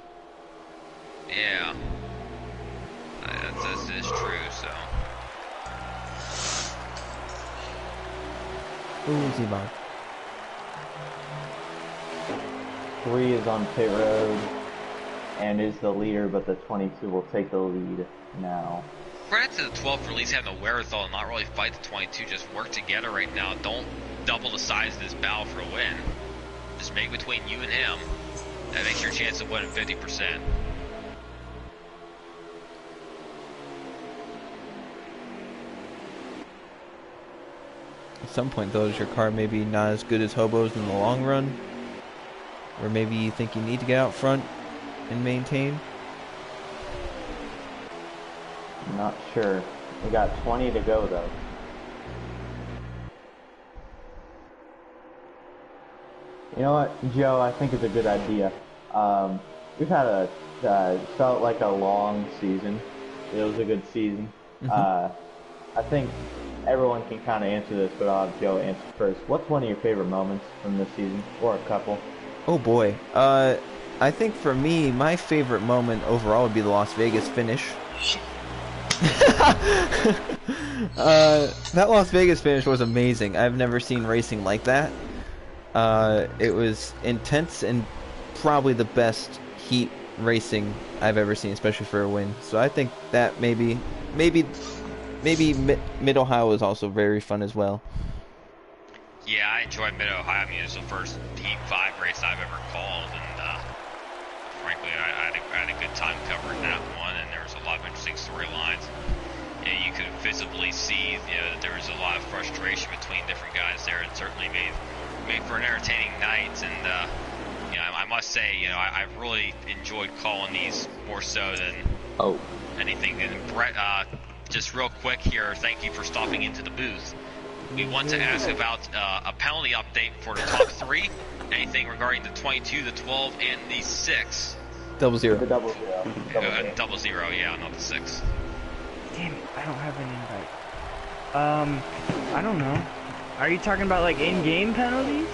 [SPEAKER 4] Yeah. That is true, so.
[SPEAKER 1] Ooh, Z-Bog.
[SPEAKER 3] 3 is on pit road and is the leader, but the 22 will take the lead now.
[SPEAKER 4] Credit to the 12 for at least having the wherewithal and not really fight the 22. Just work together right now. Don't double the size of this battle for a win. Just make between you and him. That makes your chance of winning 50%.
[SPEAKER 1] At some point, though, is your car maybe not as good as Hobo's in the long run? Or maybe you think you need to get out front and maintain?
[SPEAKER 3] I'm not sure. We got 20 to go, though. You know what, Joe, I think it's a good idea. We've had felt like a long season. It was a good season. I think everyone can kind of answer this, but I'll have Joe answer first. What's one of your favorite moments from this season, or a couple?
[SPEAKER 1] Oh boy. I think for me, my favorite moment overall would be the Las Vegas finish. That Las Vegas finish was amazing. I've never seen racing like that. It was intense and probably the best heat racing I've ever seen, especially for a win. So I think that maybe Mid-Ohio is also very fun as well.
[SPEAKER 4] Yeah, I enjoyed Mid-Ohio. I mean, it's the first Heat 5 race I've ever called, and frankly, I had a good time covering that one, and there was a lot of interesting storylines. You could visibly see that there was a lot of frustration between different guys there. It certainly made for an entertaining night, and I'm must say, you know, I've really enjoyed calling these more so than anything. And Brett, just real quick here, thank you for stopping into the booth. We want to ask about a penalty update for the top 3. Anything regarding the 22, the 12, and the 6.
[SPEAKER 1] 00.
[SPEAKER 3] The 00.
[SPEAKER 4] 00, yeah, not the 6.
[SPEAKER 5] Damn it, I don't have an invite. I don't know. Are you talking about like in-game penalties?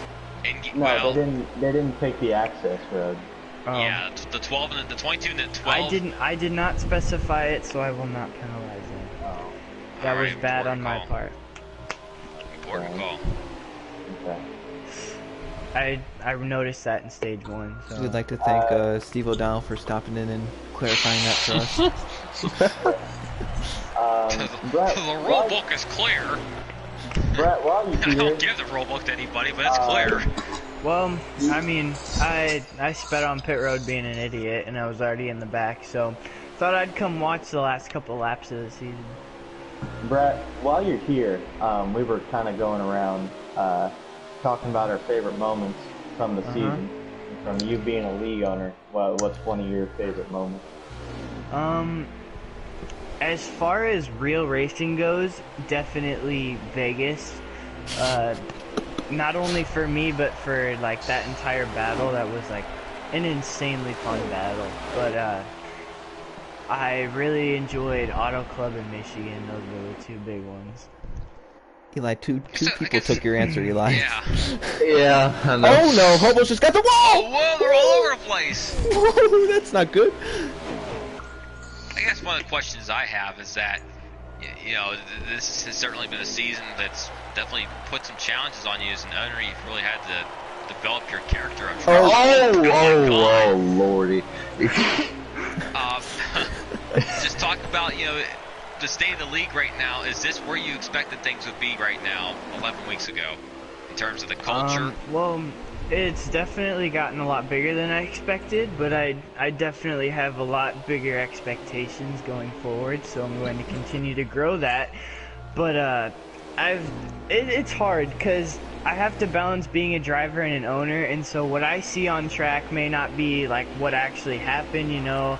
[SPEAKER 3] No, they didn't take the access road.
[SPEAKER 4] Yeah, the 12 and the 22 and the 12.
[SPEAKER 5] I did not specify it, so I will not penalize it.
[SPEAKER 3] Oh.
[SPEAKER 5] That was
[SPEAKER 4] Alright,
[SPEAKER 5] bad on
[SPEAKER 4] important
[SPEAKER 5] my
[SPEAKER 4] call.
[SPEAKER 5] part.
[SPEAKER 4] Important call.
[SPEAKER 3] Okay.
[SPEAKER 5] I noticed that in stage 1. So.
[SPEAKER 1] We'd like to thank Steve O'Donnell for stopping in and clarifying that for us.
[SPEAKER 3] Brett,
[SPEAKER 4] The rule book is clear.
[SPEAKER 3] Brett, while you
[SPEAKER 4] I
[SPEAKER 3] here,
[SPEAKER 4] don't give the rule book to anybody, but it's clear.
[SPEAKER 5] Well, I mean, I sped on pit road being an idiot, and I was already in the back, so thought I'd come watch the last couple laps of the season.
[SPEAKER 3] Brett, while you're here, we were kind of going around talking about our favorite moments from the season. From you being a league owner, what's one of your favorite moments?
[SPEAKER 5] As far as real racing goes, definitely Vegas. Not only for me, but for like that entire battle. That was like an insanely fun battle. But I really enjoyed Auto Club in Michigan. Those were the 2 big ones.
[SPEAKER 1] Eli, two people took your answer, Eli.
[SPEAKER 4] Yeah.
[SPEAKER 2] Yeah, I know.
[SPEAKER 1] Oh no, Hobo's just got the wall!
[SPEAKER 4] Oh, whoa, they're all over the place.
[SPEAKER 1] Whoa, that's not good.
[SPEAKER 4] I guess one of the questions I have is that, you know, this has certainly been a season that's definitely put some challenges on you as an owner. You've really had to develop your character. I'm sure.
[SPEAKER 2] Oh, lordy.
[SPEAKER 4] Just talk about, you know, the state of the league right now. Is this where you expected things would be right now 11 weeks ago in terms of the culture?
[SPEAKER 5] Well, it's definitely gotten a lot bigger than I expected, but I definitely have a lot bigger expectations going forward, so I'm going to continue to grow that. But it's hard because I have to balance being a driver and an owner, and so what I see on track may not be like what actually happened, you know.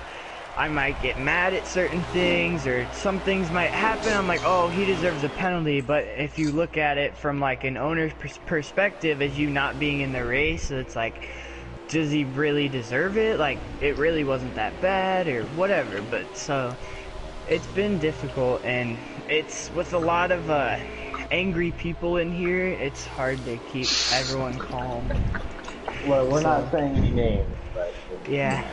[SPEAKER 5] I might get mad at certain things, or some things might happen. I'm like, oh, he deserves a penalty. But if you look at it from like an owner's perspective, as you not being in the race, it's like, does he really deserve it? Like, it really wasn't that bad, or whatever. But so, it's been difficult, and it's with a lot of angry people in here. It's hard to keep everyone calm.
[SPEAKER 3] Well, we're not saying any names, but
[SPEAKER 5] yeah.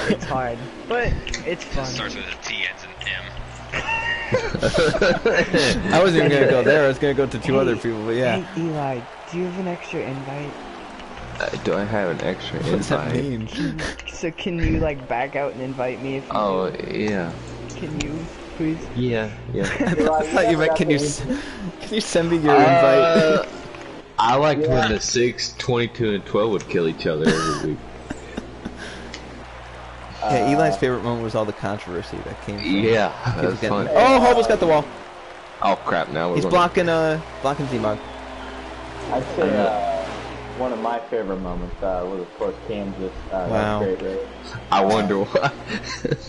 [SPEAKER 5] It's hard, but it's fun.
[SPEAKER 4] It starts with a T, ends in M.
[SPEAKER 1] I wasn't even gonna go there. I was gonna go to 2 other people, but yeah.
[SPEAKER 5] Hey, Eli, do you have an extra invite?
[SPEAKER 2] Do I have an extra
[SPEAKER 1] What does that
[SPEAKER 2] invite?
[SPEAKER 1] mean?
[SPEAKER 5] So can you like back out and invite me if you
[SPEAKER 2] Oh, yeah.
[SPEAKER 5] Can you, please?
[SPEAKER 2] Yeah.
[SPEAKER 1] I thought you meant, can you send me your invite?
[SPEAKER 2] I liked when the 6, 22, and 12 would kill each other every week.
[SPEAKER 1] Yeah, Eli's favorite moment was all the controversy that came from
[SPEAKER 2] Yeah, that
[SPEAKER 1] kids
[SPEAKER 2] was
[SPEAKER 1] getting-
[SPEAKER 2] fun.
[SPEAKER 1] Oh, Hobo's got the wall.
[SPEAKER 2] Oh crap! Now we're
[SPEAKER 1] He's
[SPEAKER 2] gonna...
[SPEAKER 1] blocking Z-Mog.
[SPEAKER 3] I'd say one of my favorite moments was, of course, Kansas. That
[SPEAKER 1] Wow.
[SPEAKER 3] was a great race.
[SPEAKER 2] I wonder why.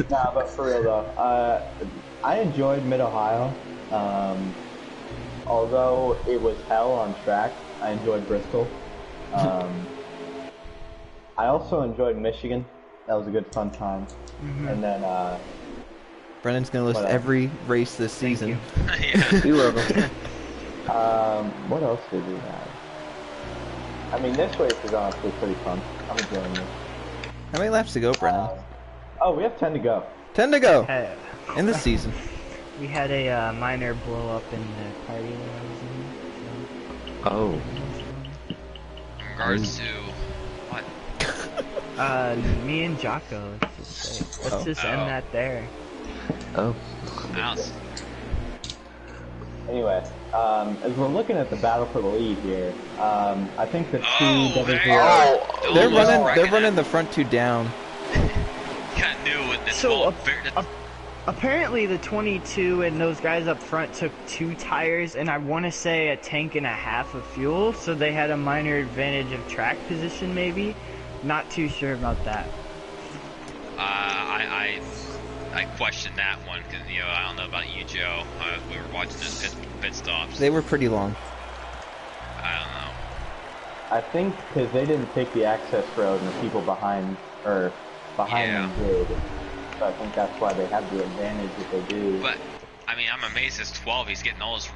[SPEAKER 3] Nah, but for real though, I enjoyed Mid-Ohio. Although it was hell on track, I enjoyed Bristol. I also enjoyed Michigan. That was a good fun time. And then,
[SPEAKER 1] Brennan's gonna list
[SPEAKER 3] What else?
[SPEAKER 1] every race this season.
[SPEAKER 4] Yeah.
[SPEAKER 2] You love them.
[SPEAKER 3] what else did we have? I mean, this race is honestly pretty fun. I'm enjoying this.
[SPEAKER 1] How many laps to go, Brennan?
[SPEAKER 3] Oh, we have 10 to go.
[SPEAKER 1] 10 to go
[SPEAKER 5] Hey,
[SPEAKER 1] in the season.
[SPEAKER 5] we had a minor blow up in the party that I was
[SPEAKER 2] Oh.
[SPEAKER 5] in.
[SPEAKER 4] In regards to what?
[SPEAKER 5] Me and Jocko. Let's just end that there.
[SPEAKER 2] Oh.
[SPEAKER 4] Mouse.
[SPEAKER 3] Anyway, as we're looking at the battle for the lead here, I think the two
[SPEAKER 4] Oh,
[SPEAKER 3] that
[SPEAKER 4] hey.
[SPEAKER 3] are
[SPEAKER 1] They're
[SPEAKER 4] Almost
[SPEAKER 1] running. They're
[SPEAKER 4] wrecking
[SPEAKER 1] running
[SPEAKER 4] it.
[SPEAKER 1] the front 2 down.
[SPEAKER 4] Kinda knew with this
[SPEAKER 5] So,
[SPEAKER 4] whole
[SPEAKER 5] Apparently the 22 and those guys up front took 2 tires and I want to say a tank and a half of fuel, so they had a minor advantage of track position maybe. Not too sure about that.
[SPEAKER 4] I question that one because I don't know about you, Joe. We were watching his pit stops.
[SPEAKER 1] They were pretty long.
[SPEAKER 4] I don't know.
[SPEAKER 3] I think because they didn't take the access road and the people behind them did. So I think that's why they have the advantage that they do.
[SPEAKER 4] But I mean, I'm amazed as 12. He's getting all these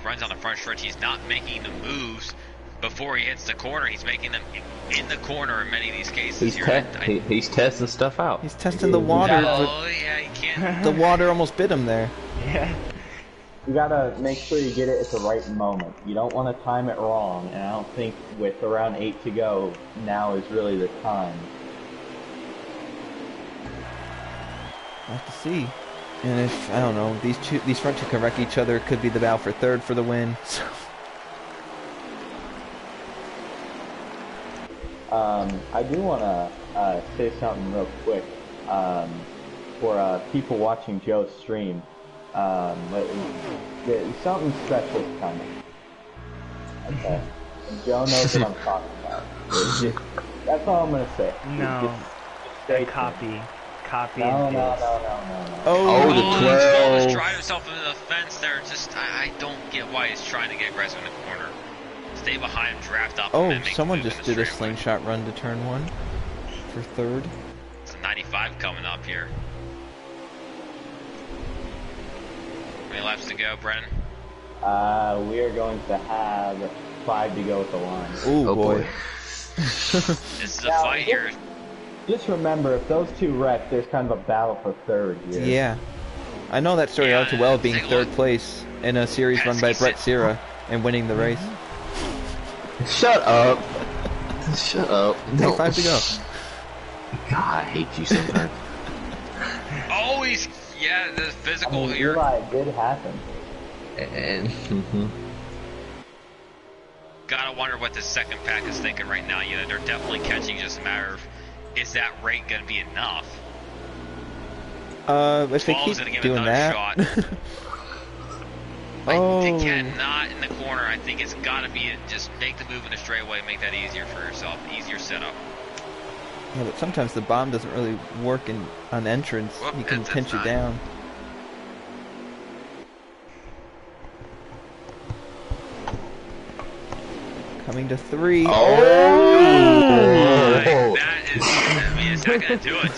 [SPEAKER 4] runs on the front stretch. He's not making the moves before he hits the corner. He's making them in the corner in many of these cases.
[SPEAKER 2] He's testing stuff out.
[SPEAKER 1] He's testing the water.
[SPEAKER 4] Oh yeah, he can't.
[SPEAKER 1] The water almost bit him there.
[SPEAKER 5] Yeah.
[SPEAKER 3] You gotta make sure you get it at the right moment. You don't want to time it wrong, and I don't think with around 8 to go, now is really the time.
[SPEAKER 1] We'll have to see. And if, I don't know, these front two can wreck each other, it could be the battle for third for the win. So.
[SPEAKER 3] I do want to say something real quick for people watching Joe's stream. Something special is coming. Okay. And Joe knows what I'm talking about. That's all I'm gonna say.
[SPEAKER 5] No.
[SPEAKER 3] Just stay
[SPEAKER 5] Copy. Copy
[SPEAKER 3] No.
[SPEAKER 5] and paste.
[SPEAKER 1] Oh,
[SPEAKER 2] the
[SPEAKER 4] 12
[SPEAKER 2] 12.
[SPEAKER 4] drive himself into the fence there. I don't get why he's trying to get aggressive in the corner. Stay behind him, draft up.
[SPEAKER 1] Oh,
[SPEAKER 4] and then make
[SPEAKER 1] someone
[SPEAKER 4] the move
[SPEAKER 1] just
[SPEAKER 4] in
[SPEAKER 1] did
[SPEAKER 4] the
[SPEAKER 1] a
[SPEAKER 4] straightaway.
[SPEAKER 1] slingshot run to turn 1 for third.
[SPEAKER 4] It's a 95 coming up here. How many laps to go, Brennan?
[SPEAKER 3] We are going to have 5 to go at the line.
[SPEAKER 1] Ooh,
[SPEAKER 2] Oh,
[SPEAKER 1] boy.
[SPEAKER 2] boy.
[SPEAKER 4] This is a
[SPEAKER 3] Now,
[SPEAKER 4] fight here.
[SPEAKER 3] Just remember, if those two wreck, there's kind of a battle for third here.
[SPEAKER 1] Yeah. I know that story all too well, being
[SPEAKER 4] take a
[SPEAKER 1] third
[SPEAKER 4] look.
[SPEAKER 1] place in a series run by
[SPEAKER 4] Penske
[SPEAKER 1] Brett
[SPEAKER 4] sit-
[SPEAKER 1] Sierra and winning the race.
[SPEAKER 2] Shut up. Shut up.
[SPEAKER 1] Take 5 to go.
[SPEAKER 2] God, I hate you sometimes.
[SPEAKER 4] Oh, the
[SPEAKER 3] I
[SPEAKER 4] physical
[SPEAKER 3] mean,
[SPEAKER 4] here.
[SPEAKER 3] Eli, it did happen.
[SPEAKER 2] And
[SPEAKER 4] Gotta wonder what the second pack is thinking right now. They're definitely catching. Just a matter of, is that rate gonna be enough?
[SPEAKER 1] If they
[SPEAKER 4] 12's
[SPEAKER 1] keep
[SPEAKER 4] gonna give
[SPEAKER 1] doing
[SPEAKER 4] another
[SPEAKER 1] that.
[SPEAKER 4] shot.
[SPEAKER 1] Oh.
[SPEAKER 4] They cannot in the corner. I think it's gotta be just make the move in the straightaway, make that easier for yourself, easier setup.
[SPEAKER 1] Yeah, but sometimes the bomb doesn't really work on entrance.
[SPEAKER 4] Whoop,
[SPEAKER 1] You can
[SPEAKER 4] it's
[SPEAKER 1] pinch it
[SPEAKER 4] fine.
[SPEAKER 1] down. Coming to 3.
[SPEAKER 2] Oh!
[SPEAKER 4] Is that gonna do it?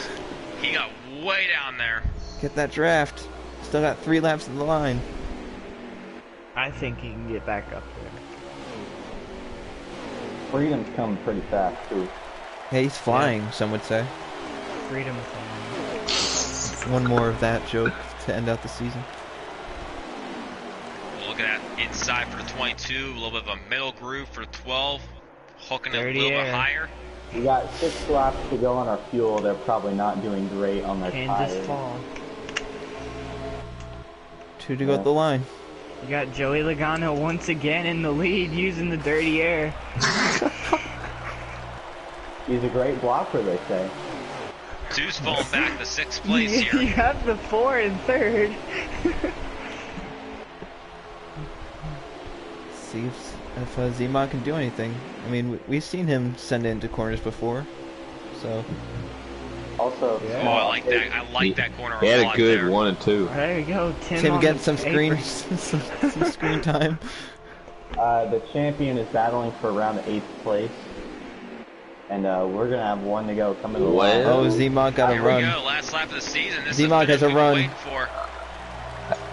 [SPEAKER 4] He got way down there.
[SPEAKER 1] Get that draft. Still got 3 laps in the line.
[SPEAKER 5] I think he can get back up there.
[SPEAKER 3] Freedom's coming pretty fast, too.
[SPEAKER 1] Hey, he's flying, some would say.
[SPEAKER 5] Freedom thing.
[SPEAKER 1] One more of that joke to end out the season.
[SPEAKER 4] Looking at inside for the 22, a little bit of a middle groove for 12, hooking it a little bit
[SPEAKER 5] air.
[SPEAKER 4] higher.
[SPEAKER 3] We got 6 laps to go on our fuel. They're probably not doing great on their
[SPEAKER 5] Kansas
[SPEAKER 3] tires.
[SPEAKER 5] Fall.
[SPEAKER 1] 2 to go at the line.
[SPEAKER 5] You got Joey Logano once again in the lead using the dirty air.
[SPEAKER 3] He's a great blocker, they say.
[SPEAKER 4] 2's falling back to 6th place
[SPEAKER 5] You
[SPEAKER 4] here.
[SPEAKER 5] have the 4 and 3rd.
[SPEAKER 1] See if Zima can do anything. I mean, we've seen him send into corners before, so
[SPEAKER 3] Also,
[SPEAKER 4] Oh, I like that. I like that corner
[SPEAKER 2] he had
[SPEAKER 4] a
[SPEAKER 2] a
[SPEAKER 4] lot
[SPEAKER 2] good
[SPEAKER 4] there.
[SPEAKER 2] 1 and 2.
[SPEAKER 5] There you go,
[SPEAKER 1] Tim
[SPEAKER 5] on
[SPEAKER 1] getting
[SPEAKER 5] the
[SPEAKER 1] some
[SPEAKER 5] paper.
[SPEAKER 1] some screen time.
[SPEAKER 3] the champion is battling for around 8th place. And we're going to have 1 to go coming to the line.
[SPEAKER 2] Well.
[SPEAKER 1] Oh, Zima got a
[SPEAKER 4] Here we
[SPEAKER 1] run.
[SPEAKER 4] go, last lap of the season. This
[SPEAKER 1] Z-Mog
[SPEAKER 4] is the
[SPEAKER 1] has a
[SPEAKER 4] finish we've been
[SPEAKER 1] run.
[SPEAKER 4] waiting for.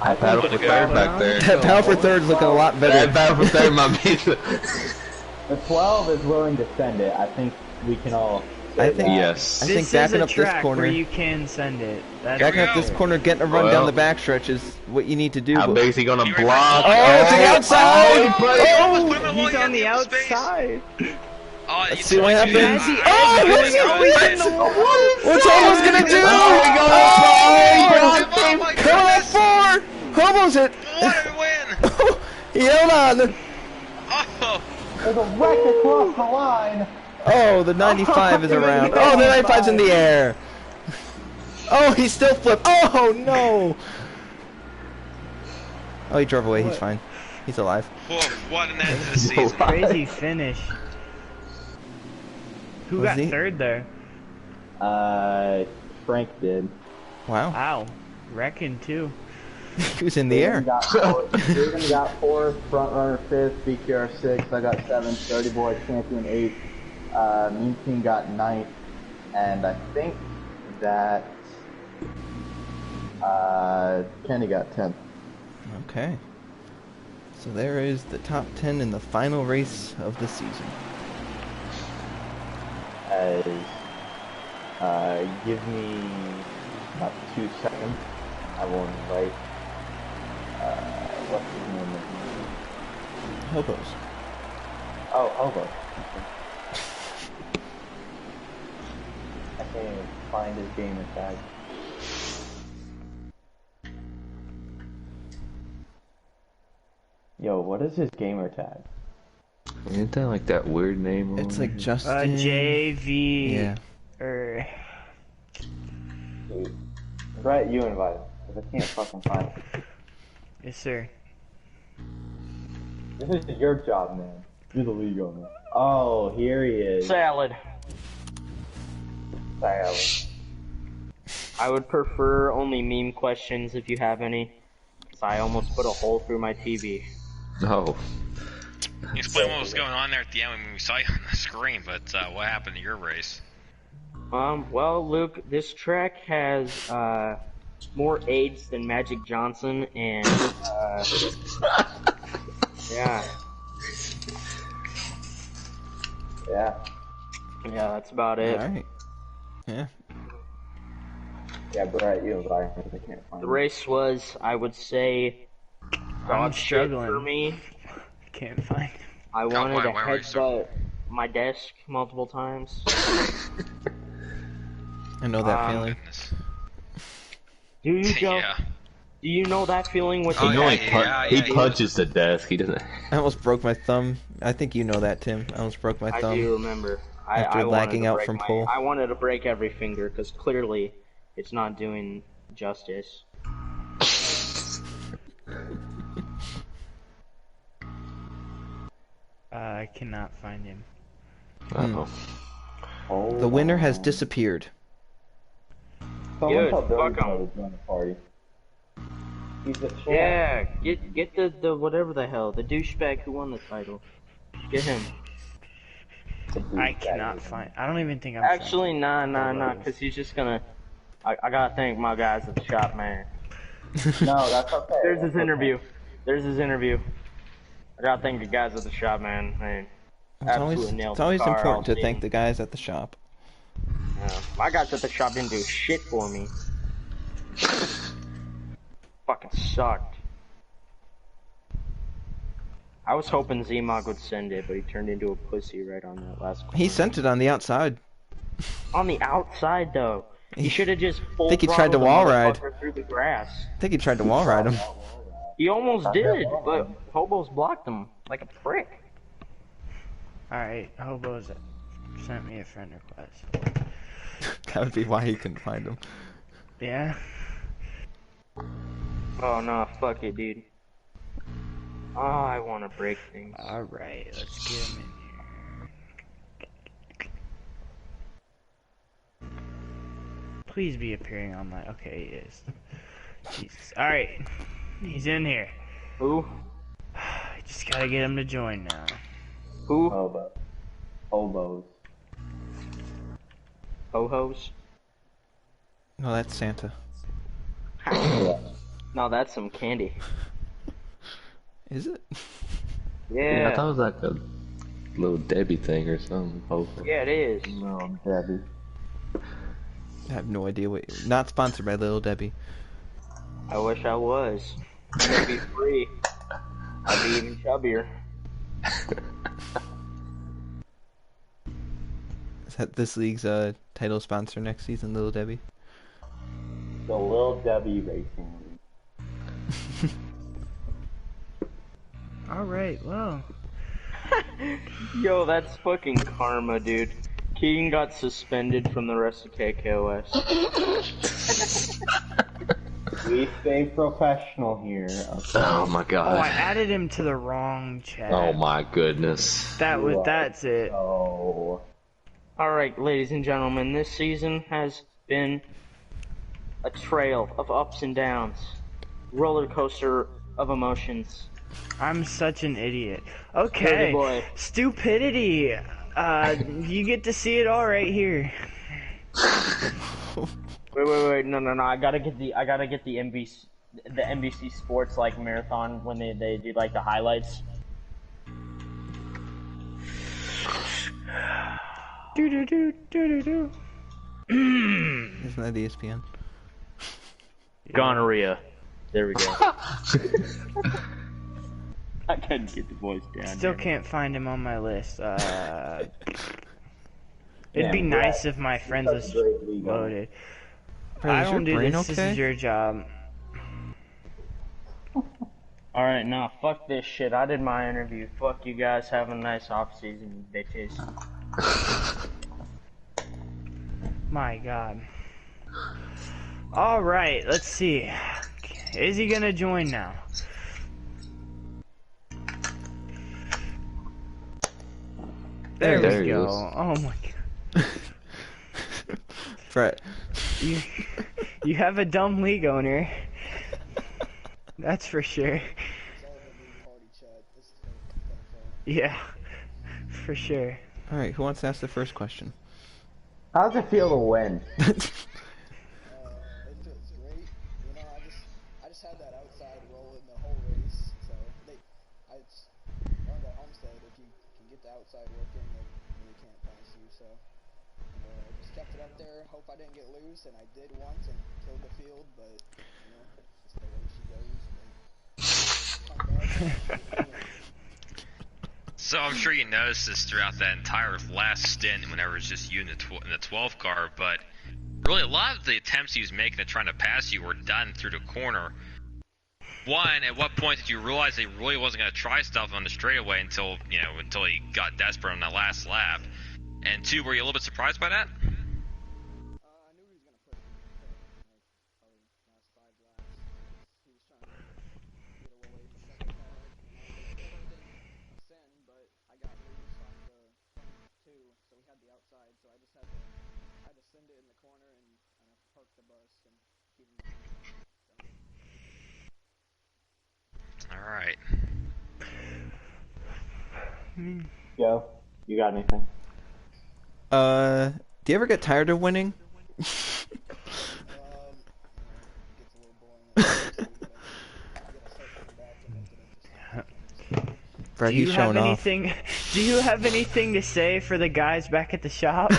[SPEAKER 2] I battle for third back there.
[SPEAKER 1] That battle for third's looking a lot
[SPEAKER 2] That
[SPEAKER 1] better.
[SPEAKER 2] battle for third might be the...
[SPEAKER 3] The 12 is willing to send it. I think we can all say
[SPEAKER 1] I think-
[SPEAKER 3] that.
[SPEAKER 2] Yes.
[SPEAKER 1] I think
[SPEAKER 5] This is
[SPEAKER 1] backing
[SPEAKER 5] a
[SPEAKER 1] up this
[SPEAKER 5] track
[SPEAKER 1] corner,
[SPEAKER 5] where you can send it. That's
[SPEAKER 1] backing
[SPEAKER 4] Here
[SPEAKER 1] up
[SPEAKER 4] we
[SPEAKER 1] this
[SPEAKER 4] go.
[SPEAKER 1] corner, getting a run
[SPEAKER 2] Well.
[SPEAKER 1] down the backstretch is what you need to do.
[SPEAKER 2] How
[SPEAKER 1] but-
[SPEAKER 2] big is he gonna
[SPEAKER 4] He
[SPEAKER 2] block?
[SPEAKER 1] Oh, to the outside!
[SPEAKER 2] he put it-
[SPEAKER 5] He's on the outside.
[SPEAKER 4] Oh,
[SPEAKER 1] Let's
[SPEAKER 4] you
[SPEAKER 1] see what
[SPEAKER 4] told me
[SPEAKER 1] happens.
[SPEAKER 4] that.
[SPEAKER 1] Oh,
[SPEAKER 4] I was
[SPEAKER 1] what's
[SPEAKER 4] really
[SPEAKER 1] going
[SPEAKER 4] excited.
[SPEAKER 1] on? What's Hobo's gonna do?
[SPEAKER 4] Oh, my
[SPEAKER 1] Coming up 4! Hobo's it!
[SPEAKER 4] What a win!
[SPEAKER 1] He held on!
[SPEAKER 4] Oh,
[SPEAKER 3] There's a wreck across the line.
[SPEAKER 1] Oh, the 95 is around. Oh, the 95's in the air. Oh, he still flipped. Oh, no. Oh, he drove away. He's fine. He's alive.
[SPEAKER 4] what an end to the season.
[SPEAKER 5] Crazy finish. Who
[SPEAKER 1] Was
[SPEAKER 5] got
[SPEAKER 1] he?
[SPEAKER 5] third there?
[SPEAKER 3] Frank did.
[SPEAKER 1] Wow.
[SPEAKER 5] Wow. Reckon too.
[SPEAKER 1] He was in the air.
[SPEAKER 3] Jaden got 4th, front runner 5th, BKR 6th, I got 7th, Dirty Boy champion 8th, Mean Team got 9th, and I think that Kenny got 10th.
[SPEAKER 1] Okay. So there is the top 10 in the final race of the season.
[SPEAKER 3] Give me about 2 seconds. I will invite, what's his name?
[SPEAKER 1] Hobos.
[SPEAKER 3] Oh, Hobo. I can't even find his gamer tag. Yo, what is his gamer tag?
[SPEAKER 2] Isn't that like that weird name?
[SPEAKER 1] It's like Justin.
[SPEAKER 5] JV.
[SPEAKER 1] Yeah.
[SPEAKER 3] Brett, you invite him, because I can't fucking find him.
[SPEAKER 5] Yes, sir.
[SPEAKER 3] This is your job, man. You're the league owner. Oh, here he is.
[SPEAKER 6] Salad. I would prefer only meme questions if you have any. Cause I almost put a hole through my TV.
[SPEAKER 2] No.
[SPEAKER 4] You explain what was going on there at the end when we saw you on the screen, but what happened to your race?
[SPEAKER 6] Well, Luke, this track has, more AIDS than Magic Johnson, and, yeah.
[SPEAKER 3] Yeah.
[SPEAKER 6] Yeah, that's about it.
[SPEAKER 1] Alright. Yeah.
[SPEAKER 3] Yeah, Brett, you invite him, because I can't find
[SPEAKER 6] The
[SPEAKER 3] him.
[SPEAKER 6] race was, I would say,
[SPEAKER 5] I'm
[SPEAKER 6] dog shit
[SPEAKER 5] struggling.
[SPEAKER 6] for me.
[SPEAKER 5] Can't find him.
[SPEAKER 6] I wanted to
[SPEAKER 4] why were you
[SPEAKER 6] headbutt my desk multiple times.
[SPEAKER 1] I know that feeling.
[SPEAKER 4] Goodness.
[SPEAKER 6] Do you, Joe?
[SPEAKER 4] Yeah.
[SPEAKER 6] Do you know that feeling with
[SPEAKER 4] Oh,
[SPEAKER 6] the
[SPEAKER 4] yeah,
[SPEAKER 2] He punches the desk. He doesn't.
[SPEAKER 1] I almost broke my thumb. I think you know that, Tim. I almost broke my
[SPEAKER 6] I
[SPEAKER 1] thumb.
[SPEAKER 6] do remember.
[SPEAKER 1] After
[SPEAKER 6] I wanted
[SPEAKER 1] lagging
[SPEAKER 6] to
[SPEAKER 1] out
[SPEAKER 6] break
[SPEAKER 1] from
[SPEAKER 6] my-
[SPEAKER 1] pole.
[SPEAKER 6] I wanted to break every finger because clearly it's not doing justice.
[SPEAKER 5] I cannot find him.
[SPEAKER 2] Uh-oh.
[SPEAKER 3] Hold
[SPEAKER 1] The winner has
[SPEAKER 3] on.
[SPEAKER 1] disappeared.
[SPEAKER 3] Someone
[SPEAKER 6] Dude,
[SPEAKER 3] tell Dirty
[SPEAKER 6] fuck
[SPEAKER 3] Boy
[SPEAKER 6] him.
[SPEAKER 3] to join the party. He's a champ.
[SPEAKER 6] Yeah, get the whatever the hell, the douchebag who won the title. Get him.
[SPEAKER 5] I cannot find. I don't even think I'm.
[SPEAKER 6] Actually, nah, because he's just gonna. I gotta thank my guys at the shop, man.
[SPEAKER 3] No, that's okay.
[SPEAKER 6] There's his
[SPEAKER 3] That's
[SPEAKER 6] interview.
[SPEAKER 3] okay.
[SPEAKER 6] There's his interview. I gotta thank the guys at the shop, man.
[SPEAKER 1] It's always,
[SPEAKER 6] nailed
[SPEAKER 1] it's always
[SPEAKER 6] the car,
[SPEAKER 1] important to
[SPEAKER 6] I'll
[SPEAKER 1] thank
[SPEAKER 6] see.
[SPEAKER 1] the guys at the shop.
[SPEAKER 6] Yeah, my guys at the shop didn't do shit for me. Fucking sucked. I was hoping Z-Mog would send it, but he turned into a pussy right on that last corner.
[SPEAKER 1] He sent it on the outside.
[SPEAKER 6] On the outside, though. He should have just full
[SPEAKER 1] think he tried to
[SPEAKER 6] throttled the
[SPEAKER 1] wall ride.
[SPEAKER 6] motherfucker through the grass.
[SPEAKER 1] I think he tried to wall ride him.
[SPEAKER 6] He almost did, but Hobos blocked him like a prick.
[SPEAKER 5] Alright, Hobos sent me a friend request.
[SPEAKER 1] That would be why he couldn't find him.
[SPEAKER 5] Yeah?
[SPEAKER 6] Oh no, fuck it, dude. Oh, I want to break things.
[SPEAKER 5] Alright, let's get him in here. Please be appearing on my. Okay, he is. Jesus. Alright, he's in here.
[SPEAKER 6] Who?
[SPEAKER 5] I just gotta get him to join now.
[SPEAKER 6] Who?
[SPEAKER 3] Hobo. Hobos.
[SPEAKER 6] Ho-hos?
[SPEAKER 1] No, that's Santa.
[SPEAKER 6] No, that's some candy.
[SPEAKER 1] Is it?
[SPEAKER 6] Yeah.
[SPEAKER 2] I thought it was like a little Debbie thing or something. Hopefully.
[SPEAKER 6] Yeah, it is.
[SPEAKER 3] No, Debbie.
[SPEAKER 1] I have no idea what. Not sponsored by Little Debbie.
[SPEAKER 6] I wish I was. It'd be free. I'd be even chubbier.
[SPEAKER 1] Is that this league's title sponsor next season, Little Debbie?
[SPEAKER 3] The Lil Debbie Racing League.
[SPEAKER 5] Alright, well.
[SPEAKER 6] Yo, that's fucking karma, dude. Keegan got suspended from the rest of KKOS.
[SPEAKER 3] We stay professional here. Okay?
[SPEAKER 2] Oh my
[SPEAKER 5] Oh, I
[SPEAKER 2] god.
[SPEAKER 5] added him to the wrong chat.
[SPEAKER 2] Oh my goodness.
[SPEAKER 5] That's it.
[SPEAKER 3] Oh.
[SPEAKER 6] Alright, ladies and gentlemen, this season has been a trail of ups and downs. Roller coaster of emotions.
[SPEAKER 5] I'm such an idiot.
[SPEAKER 6] Dirty
[SPEAKER 5] Okay,
[SPEAKER 6] boy.
[SPEAKER 5] stupidity. You get to see it all right here.
[SPEAKER 6] Wait, no, I gotta get the NBC Sports like marathon when they do like the highlights.
[SPEAKER 5] Do.
[SPEAKER 1] Isn't that ESPN?
[SPEAKER 6] Gonorrhea. There we go. I couldn't get the voice down.
[SPEAKER 5] Still can't find him on my list. It'd
[SPEAKER 3] Yeah,
[SPEAKER 5] be
[SPEAKER 3] Brett,
[SPEAKER 5] nice if my friends
[SPEAKER 3] such
[SPEAKER 5] was
[SPEAKER 3] a great league owner.
[SPEAKER 5] loaded.
[SPEAKER 1] Bro,
[SPEAKER 5] I
[SPEAKER 1] is
[SPEAKER 5] don't
[SPEAKER 1] your
[SPEAKER 5] do
[SPEAKER 1] brain
[SPEAKER 5] this. This
[SPEAKER 1] okay?
[SPEAKER 5] is your job.
[SPEAKER 6] Alright, nah, fuck this shit. I did my interview. Fuck you guys. Have a nice off season, you bitches.
[SPEAKER 5] My God. All right, let's see. Is he gonna join now? There
[SPEAKER 2] There
[SPEAKER 5] we
[SPEAKER 2] he
[SPEAKER 5] go.
[SPEAKER 2] is.
[SPEAKER 5] Oh my God.
[SPEAKER 1] Brett.
[SPEAKER 5] You have a dumb league owner. That's for sure. Yeah, for sure.
[SPEAKER 1] All right, who wants to ask the first question?
[SPEAKER 3] How does it feel to win?
[SPEAKER 7] It feels great. You know, I just had that outside roll in the whole race. So I learned at Homestead if you can get the outside working, they really can't pass you. So I just kept it up there. Hope I didn't get loose, and I did once and killed the field. But you know, just the way she goes.
[SPEAKER 4] So I'm sure you noticed this throughout that entire last stint whenever it's just you in the 12 car, but really a lot of the attempts he was making at trying to pass you were done through the corner. One, at what point did you realize he really wasn't going to try stuff on the straightaway until he got desperate on that last lap? And two, were you a little bit surprised by that?
[SPEAKER 7] I knew he was gonna put it probably last 5 laps. He was trying to get away from the second car. Ascend, but I got loose on the front two, so we had the outside. So I just had to send it in the corner and kind of park the bus and keep him.
[SPEAKER 4] All right.
[SPEAKER 3] Joe, you got anything?
[SPEAKER 1] Do you ever get tired of winning?
[SPEAKER 7] It gets a little boring. Get a second back and make it interesting.
[SPEAKER 1] Brett,
[SPEAKER 5] Do
[SPEAKER 1] he's
[SPEAKER 5] you have
[SPEAKER 1] showing off.
[SPEAKER 5] anything? Do you have anything to say for the guys back at the shop?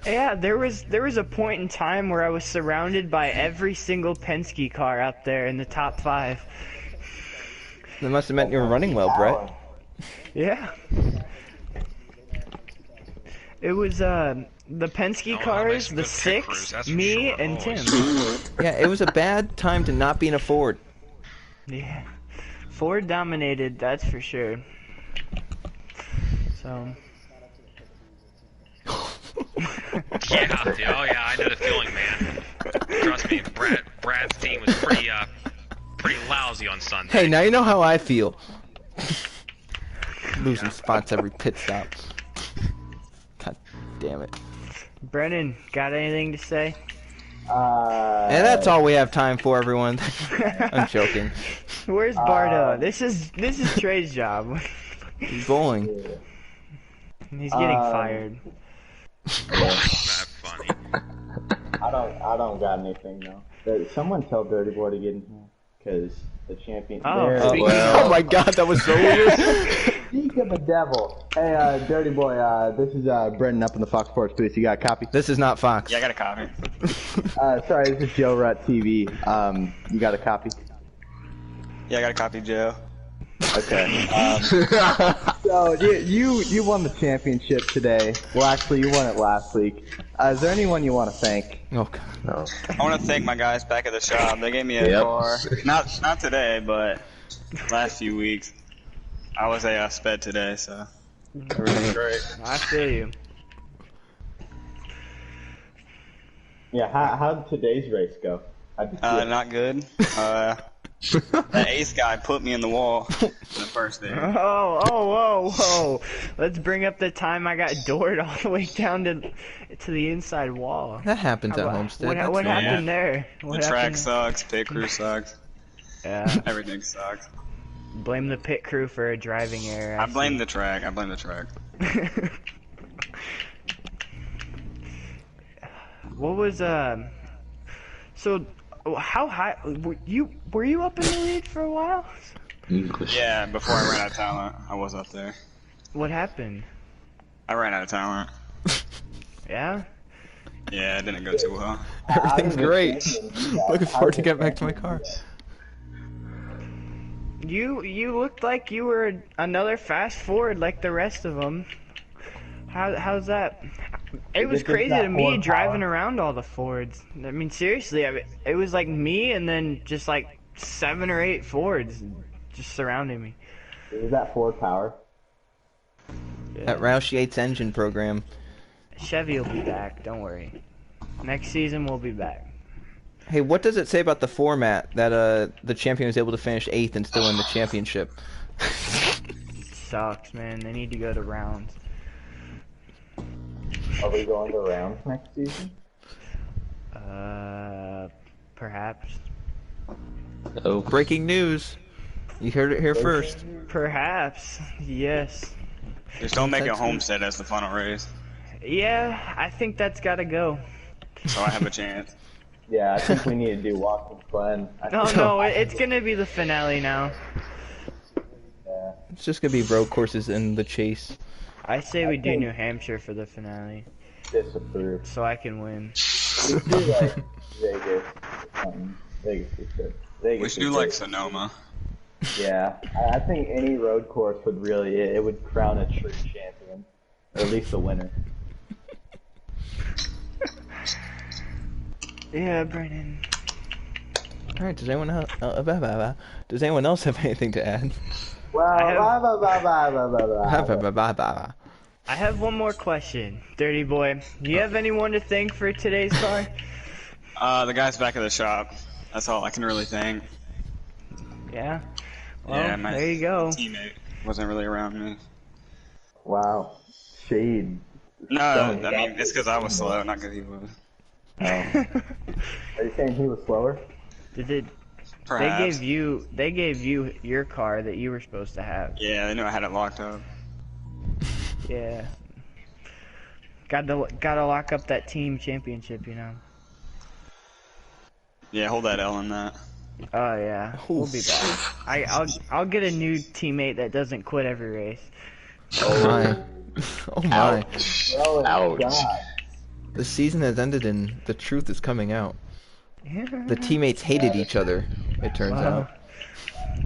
[SPEAKER 5] Yeah, there was a point in time where I was surrounded by every single Penske car out there in the top 5.
[SPEAKER 1] That must have meant you were running well, Brett.
[SPEAKER 5] Yeah. It was the Penske
[SPEAKER 4] Oh,
[SPEAKER 5] cars,
[SPEAKER 4] that
[SPEAKER 5] the
[SPEAKER 4] makes some good pit
[SPEAKER 5] 6,
[SPEAKER 4] crews, that's for
[SPEAKER 5] me,
[SPEAKER 4] sure,
[SPEAKER 5] and
[SPEAKER 4] always.
[SPEAKER 5] Tim.
[SPEAKER 1] Yeah, it was a bad time to not be in a Ford.
[SPEAKER 5] Yeah. Ford dominated, that's for sure. So.
[SPEAKER 4] Yeah, dude, oh yeah, I know the feeling, man. Trust me, Brad's team was pretty lousy on Sunday.
[SPEAKER 1] Hey, now you know how I feel. Losing spots every pit stop. God damn it.
[SPEAKER 5] Brennan, got anything to say?
[SPEAKER 1] And that's all we have time for, everyone. I'm joking.
[SPEAKER 5] Where's Bardo? This is Trey's job.
[SPEAKER 1] He's bowling.
[SPEAKER 5] He's getting fired.
[SPEAKER 4] Not funny.
[SPEAKER 3] I don't got anything though. Someone tell Dirty Boy to get in here, cause the champion.
[SPEAKER 5] Oh,
[SPEAKER 3] there-
[SPEAKER 5] speaking
[SPEAKER 1] Oh my god, that was so weird.
[SPEAKER 3] Speak of a devil. Hey, Dirty Boy, this is Brendan up in the Fox Sports booth. You got a copy?
[SPEAKER 1] This is not Fox.
[SPEAKER 8] Yeah, I got a copy.
[SPEAKER 3] Sorry, this is Joe Rut TV. You got a copy?
[SPEAKER 8] Yeah, I got a copy, Joe.
[SPEAKER 3] Okay. So you won the championship today. Well, actually, you won it last week. Is there anyone you want to thank?
[SPEAKER 1] Oh god.
[SPEAKER 2] No.
[SPEAKER 8] I want to thank my guys back at the shop. They gave me a
[SPEAKER 2] Yep.
[SPEAKER 8] car. Not today, but last few weeks. I was a sped today, so everything's great.
[SPEAKER 5] I feel you.
[SPEAKER 3] Yeah. How did today's race go? How'd you feel?
[SPEAKER 8] Not good. That ace guy put me in the wall in the first day.
[SPEAKER 5] Whoa. Let's bring up the time I got doored all the way down to the inside wall.
[SPEAKER 1] That happens at Homestead.
[SPEAKER 5] What
[SPEAKER 1] That's
[SPEAKER 5] happened there?
[SPEAKER 8] The track sucks, pit crew sucks.
[SPEAKER 5] Yeah.
[SPEAKER 8] Everything sucks.
[SPEAKER 5] Blame the pit crew for a driving error.
[SPEAKER 8] I blame the track.
[SPEAKER 5] What was so how high were you up in the lead for a while?
[SPEAKER 2] English.
[SPEAKER 8] Yeah, before I ran out of talent, I was up there.
[SPEAKER 5] What happened?
[SPEAKER 8] I ran out of talent.
[SPEAKER 5] Yeah?
[SPEAKER 8] Yeah, it didn't go too well.
[SPEAKER 1] Everything's great. Looking forward to getting back to my car.
[SPEAKER 5] You looked like you were another fast forward like the rest of them. How's that? It was crazy to me driving around all the Fords. I mean, seriously, it was like me and then just like 7 or 8 Fords just surrounding me.
[SPEAKER 3] Is that Ford power?
[SPEAKER 5] Yeah.
[SPEAKER 1] That Roush Yates engine program.
[SPEAKER 5] Chevy will be back, don't worry. Next season we'll be back.
[SPEAKER 1] Hey, what does it say about the format that the champion was able to finish 8th and still win the championship?
[SPEAKER 5] Sucks, man. They need to go to rounds.
[SPEAKER 3] Are we going to rounds next season?
[SPEAKER 5] Perhaps.
[SPEAKER 2] Oh.
[SPEAKER 1] Breaking news. You heard it here first.
[SPEAKER 5] Perhaps, yes.
[SPEAKER 8] Just don't make it Homestead as the final race,
[SPEAKER 5] Yeah, I think that's gotta go.
[SPEAKER 8] so I have a chance.
[SPEAKER 3] Yeah, I think we need to do Watkins Glen.
[SPEAKER 5] No, it's gonna be the finale now.
[SPEAKER 3] Yeah.
[SPEAKER 1] It's just gonna be road courses in the chase.
[SPEAKER 5] I say we do New Hampshire for the finale,
[SPEAKER 3] Disapprove.
[SPEAKER 5] so I can win.
[SPEAKER 3] We should do like Vegas. Vegas is good. Vegas
[SPEAKER 8] We should
[SPEAKER 3] is
[SPEAKER 8] do
[SPEAKER 3] good.
[SPEAKER 8] like Sonoma.
[SPEAKER 3] Yeah, I think any road course would really, it would crown a true champion. Or at least a winner.
[SPEAKER 5] Yeah, Brennan.
[SPEAKER 1] All right. Does anyone else have anything to add?
[SPEAKER 5] I have one more question, Dirty Boy. Do you have anyone to thank for today's car?
[SPEAKER 8] The guys back at the shop. That's all I can really thank.
[SPEAKER 5] Yeah. Well,
[SPEAKER 8] Yeah, my
[SPEAKER 5] there you go.
[SPEAKER 8] teammate wasn't really around me.
[SPEAKER 3] Wow. Shade.
[SPEAKER 8] No, I mean, it's because I was slow, not because he was.
[SPEAKER 3] Are you saying he was slower?
[SPEAKER 8] Perhaps.
[SPEAKER 5] They gave you your car that you were supposed to have.
[SPEAKER 8] Yeah, they knew I had it locked up.
[SPEAKER 5] Yeah. Gotta lock up that team championship, you know.
[SPEAKER 8] Yeah, hold that L on that.
[SPEAKER 5] Oh yeah, we'll be back. I'll get a new teammate that doesn't quit every race.
[SPEAKER 1] Oh my. Oh my.
[SPEAKER 2] Ouch.
[SPEAKER 3] Oh,
[SPEAKER 2] Ouch.
[SPEAKER 3] God.
[SPEAKER 1] The season has ended and the truth is coming out. The teammates hated each other, it turns out.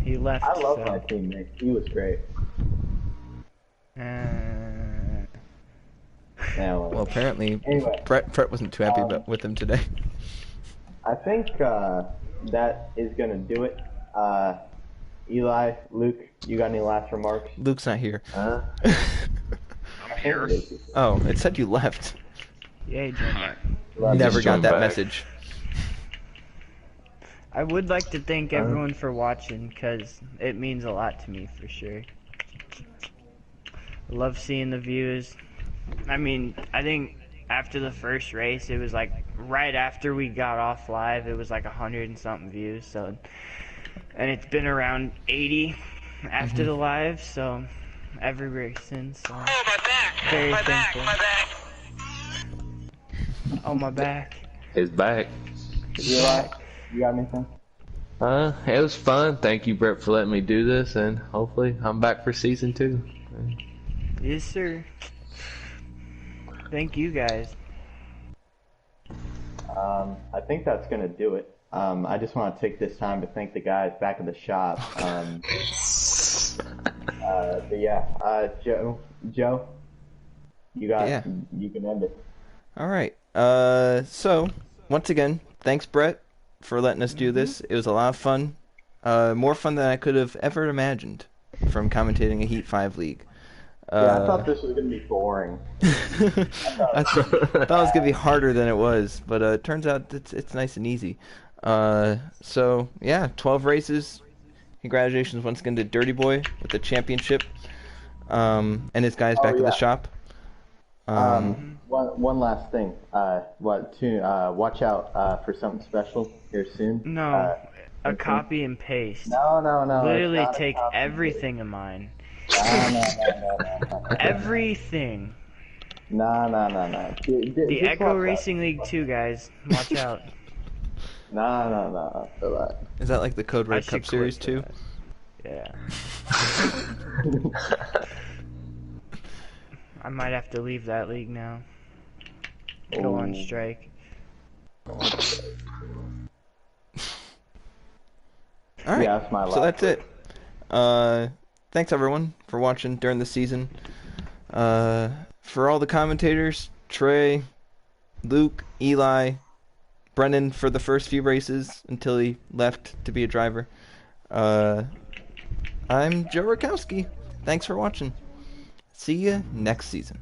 [SPEAKER 5] He left.
[SPEAKER 3] I love
[SPEAKER 5] so.
[SPEAKER 3] my teammate. He was great.
[SPEAKER 1] Well, apparently,
[SPEAKER 3] Anyway,
[SPEAKER 1] Brett wasn't too happy with him today.
[SPEAKER 3] I think that is gonna do it. Eli, Luke, you got any last remarks?
[SPEAKER 1] Luke's not here.
[SPEAKER 3] Huh?
[SPEAKER 4] I'm here.
[SPEAKER 1] Oh, it said you left.
[SPEAKER 5] Yeah, Jim.
[SPEAKER 3] Love
[SPEAKER 1] Never
[SPEAKER 2] Just
[SPEAKER 1] got
[SPEAKER 2] joined
[SPEAKER 1] that
[SPEAKER 2] back.
[SPEAKER 1] message.
[SPEAKER 5] I would like to thank everyone for watching, because it means a lot to me, for sure. I love seeing the views. I mean, I think after the first race, it was like, right after we got off live, it was like 100 and something views, so... And it's been around 80 after the live, so... Every race since, so...
[SPEAKER 9] Oh, my back!
[SPEAKER 5] Very
[SPEAKER 9] My
[SPEAKER 5] thankful.
[SPEAKER 9] back! My back!
[SPEAKER 5] Oh, my back.
[SPEAKER 2] His back.
[SPEAKER 3] Eli, you got anything?
[SPEAKER 2] It was fun. Thank you, Brett, for letting me do this, and hopefully I'm back for season 2.
[SPEAKER 5] Yes, sir. Thank you, guys.
[SPEAKER 3] I think that's gonna do it. I just want to take this time to thank the guys back at the shop. But yeah, Joe, you can end it.
[SPEAKER 1] All right. So, once again, thanks, Brett, for letting us do this. It was a lot of fun. More fun than I could have ever imagined from commentating a Heat 5 league.
[SPEAKER 3] Yeah, I thought this was gonna be boring.
[SPEAKER 1] I thought it was gonna be harder than it was, but it turns out it's nice and easy. So yeah, 12 races. Congratulations once again to Dirty Boy with the championship. And his guys back at the shop.
[SPEAKER 3] One last thing. Watch out for something special here soon.
[SPEAKER 5] No, a copy and paste.
[SPEAKER 3] No.
[SPEAKER 5] Literally take everything of mine.
[SPEAKER 3] No.
[SPEAKER 5] Everything.
[SPEAKER 3] No.
[SPEAKER 5] The Echo Racing League 2, guys. Watch out.
[SPEAKER 3] No.
[SPEAKER 1] Is that like the Code Red Cup Series 2?
[SPEAKER 5] Yeah. I might have to leave that league now. Go on strike.
[SPEAKER 1] Alright,
[SPEAKER 3] Yeah, that's my
[SPEAKER 1] so that's it. Thanks everyone for watching during the season. For all the commentators, Trey, Luke, Eli, Brennan for the first few races until he left to be a driver. I'm Joe Rakowski. Thanks for watching. See you next season.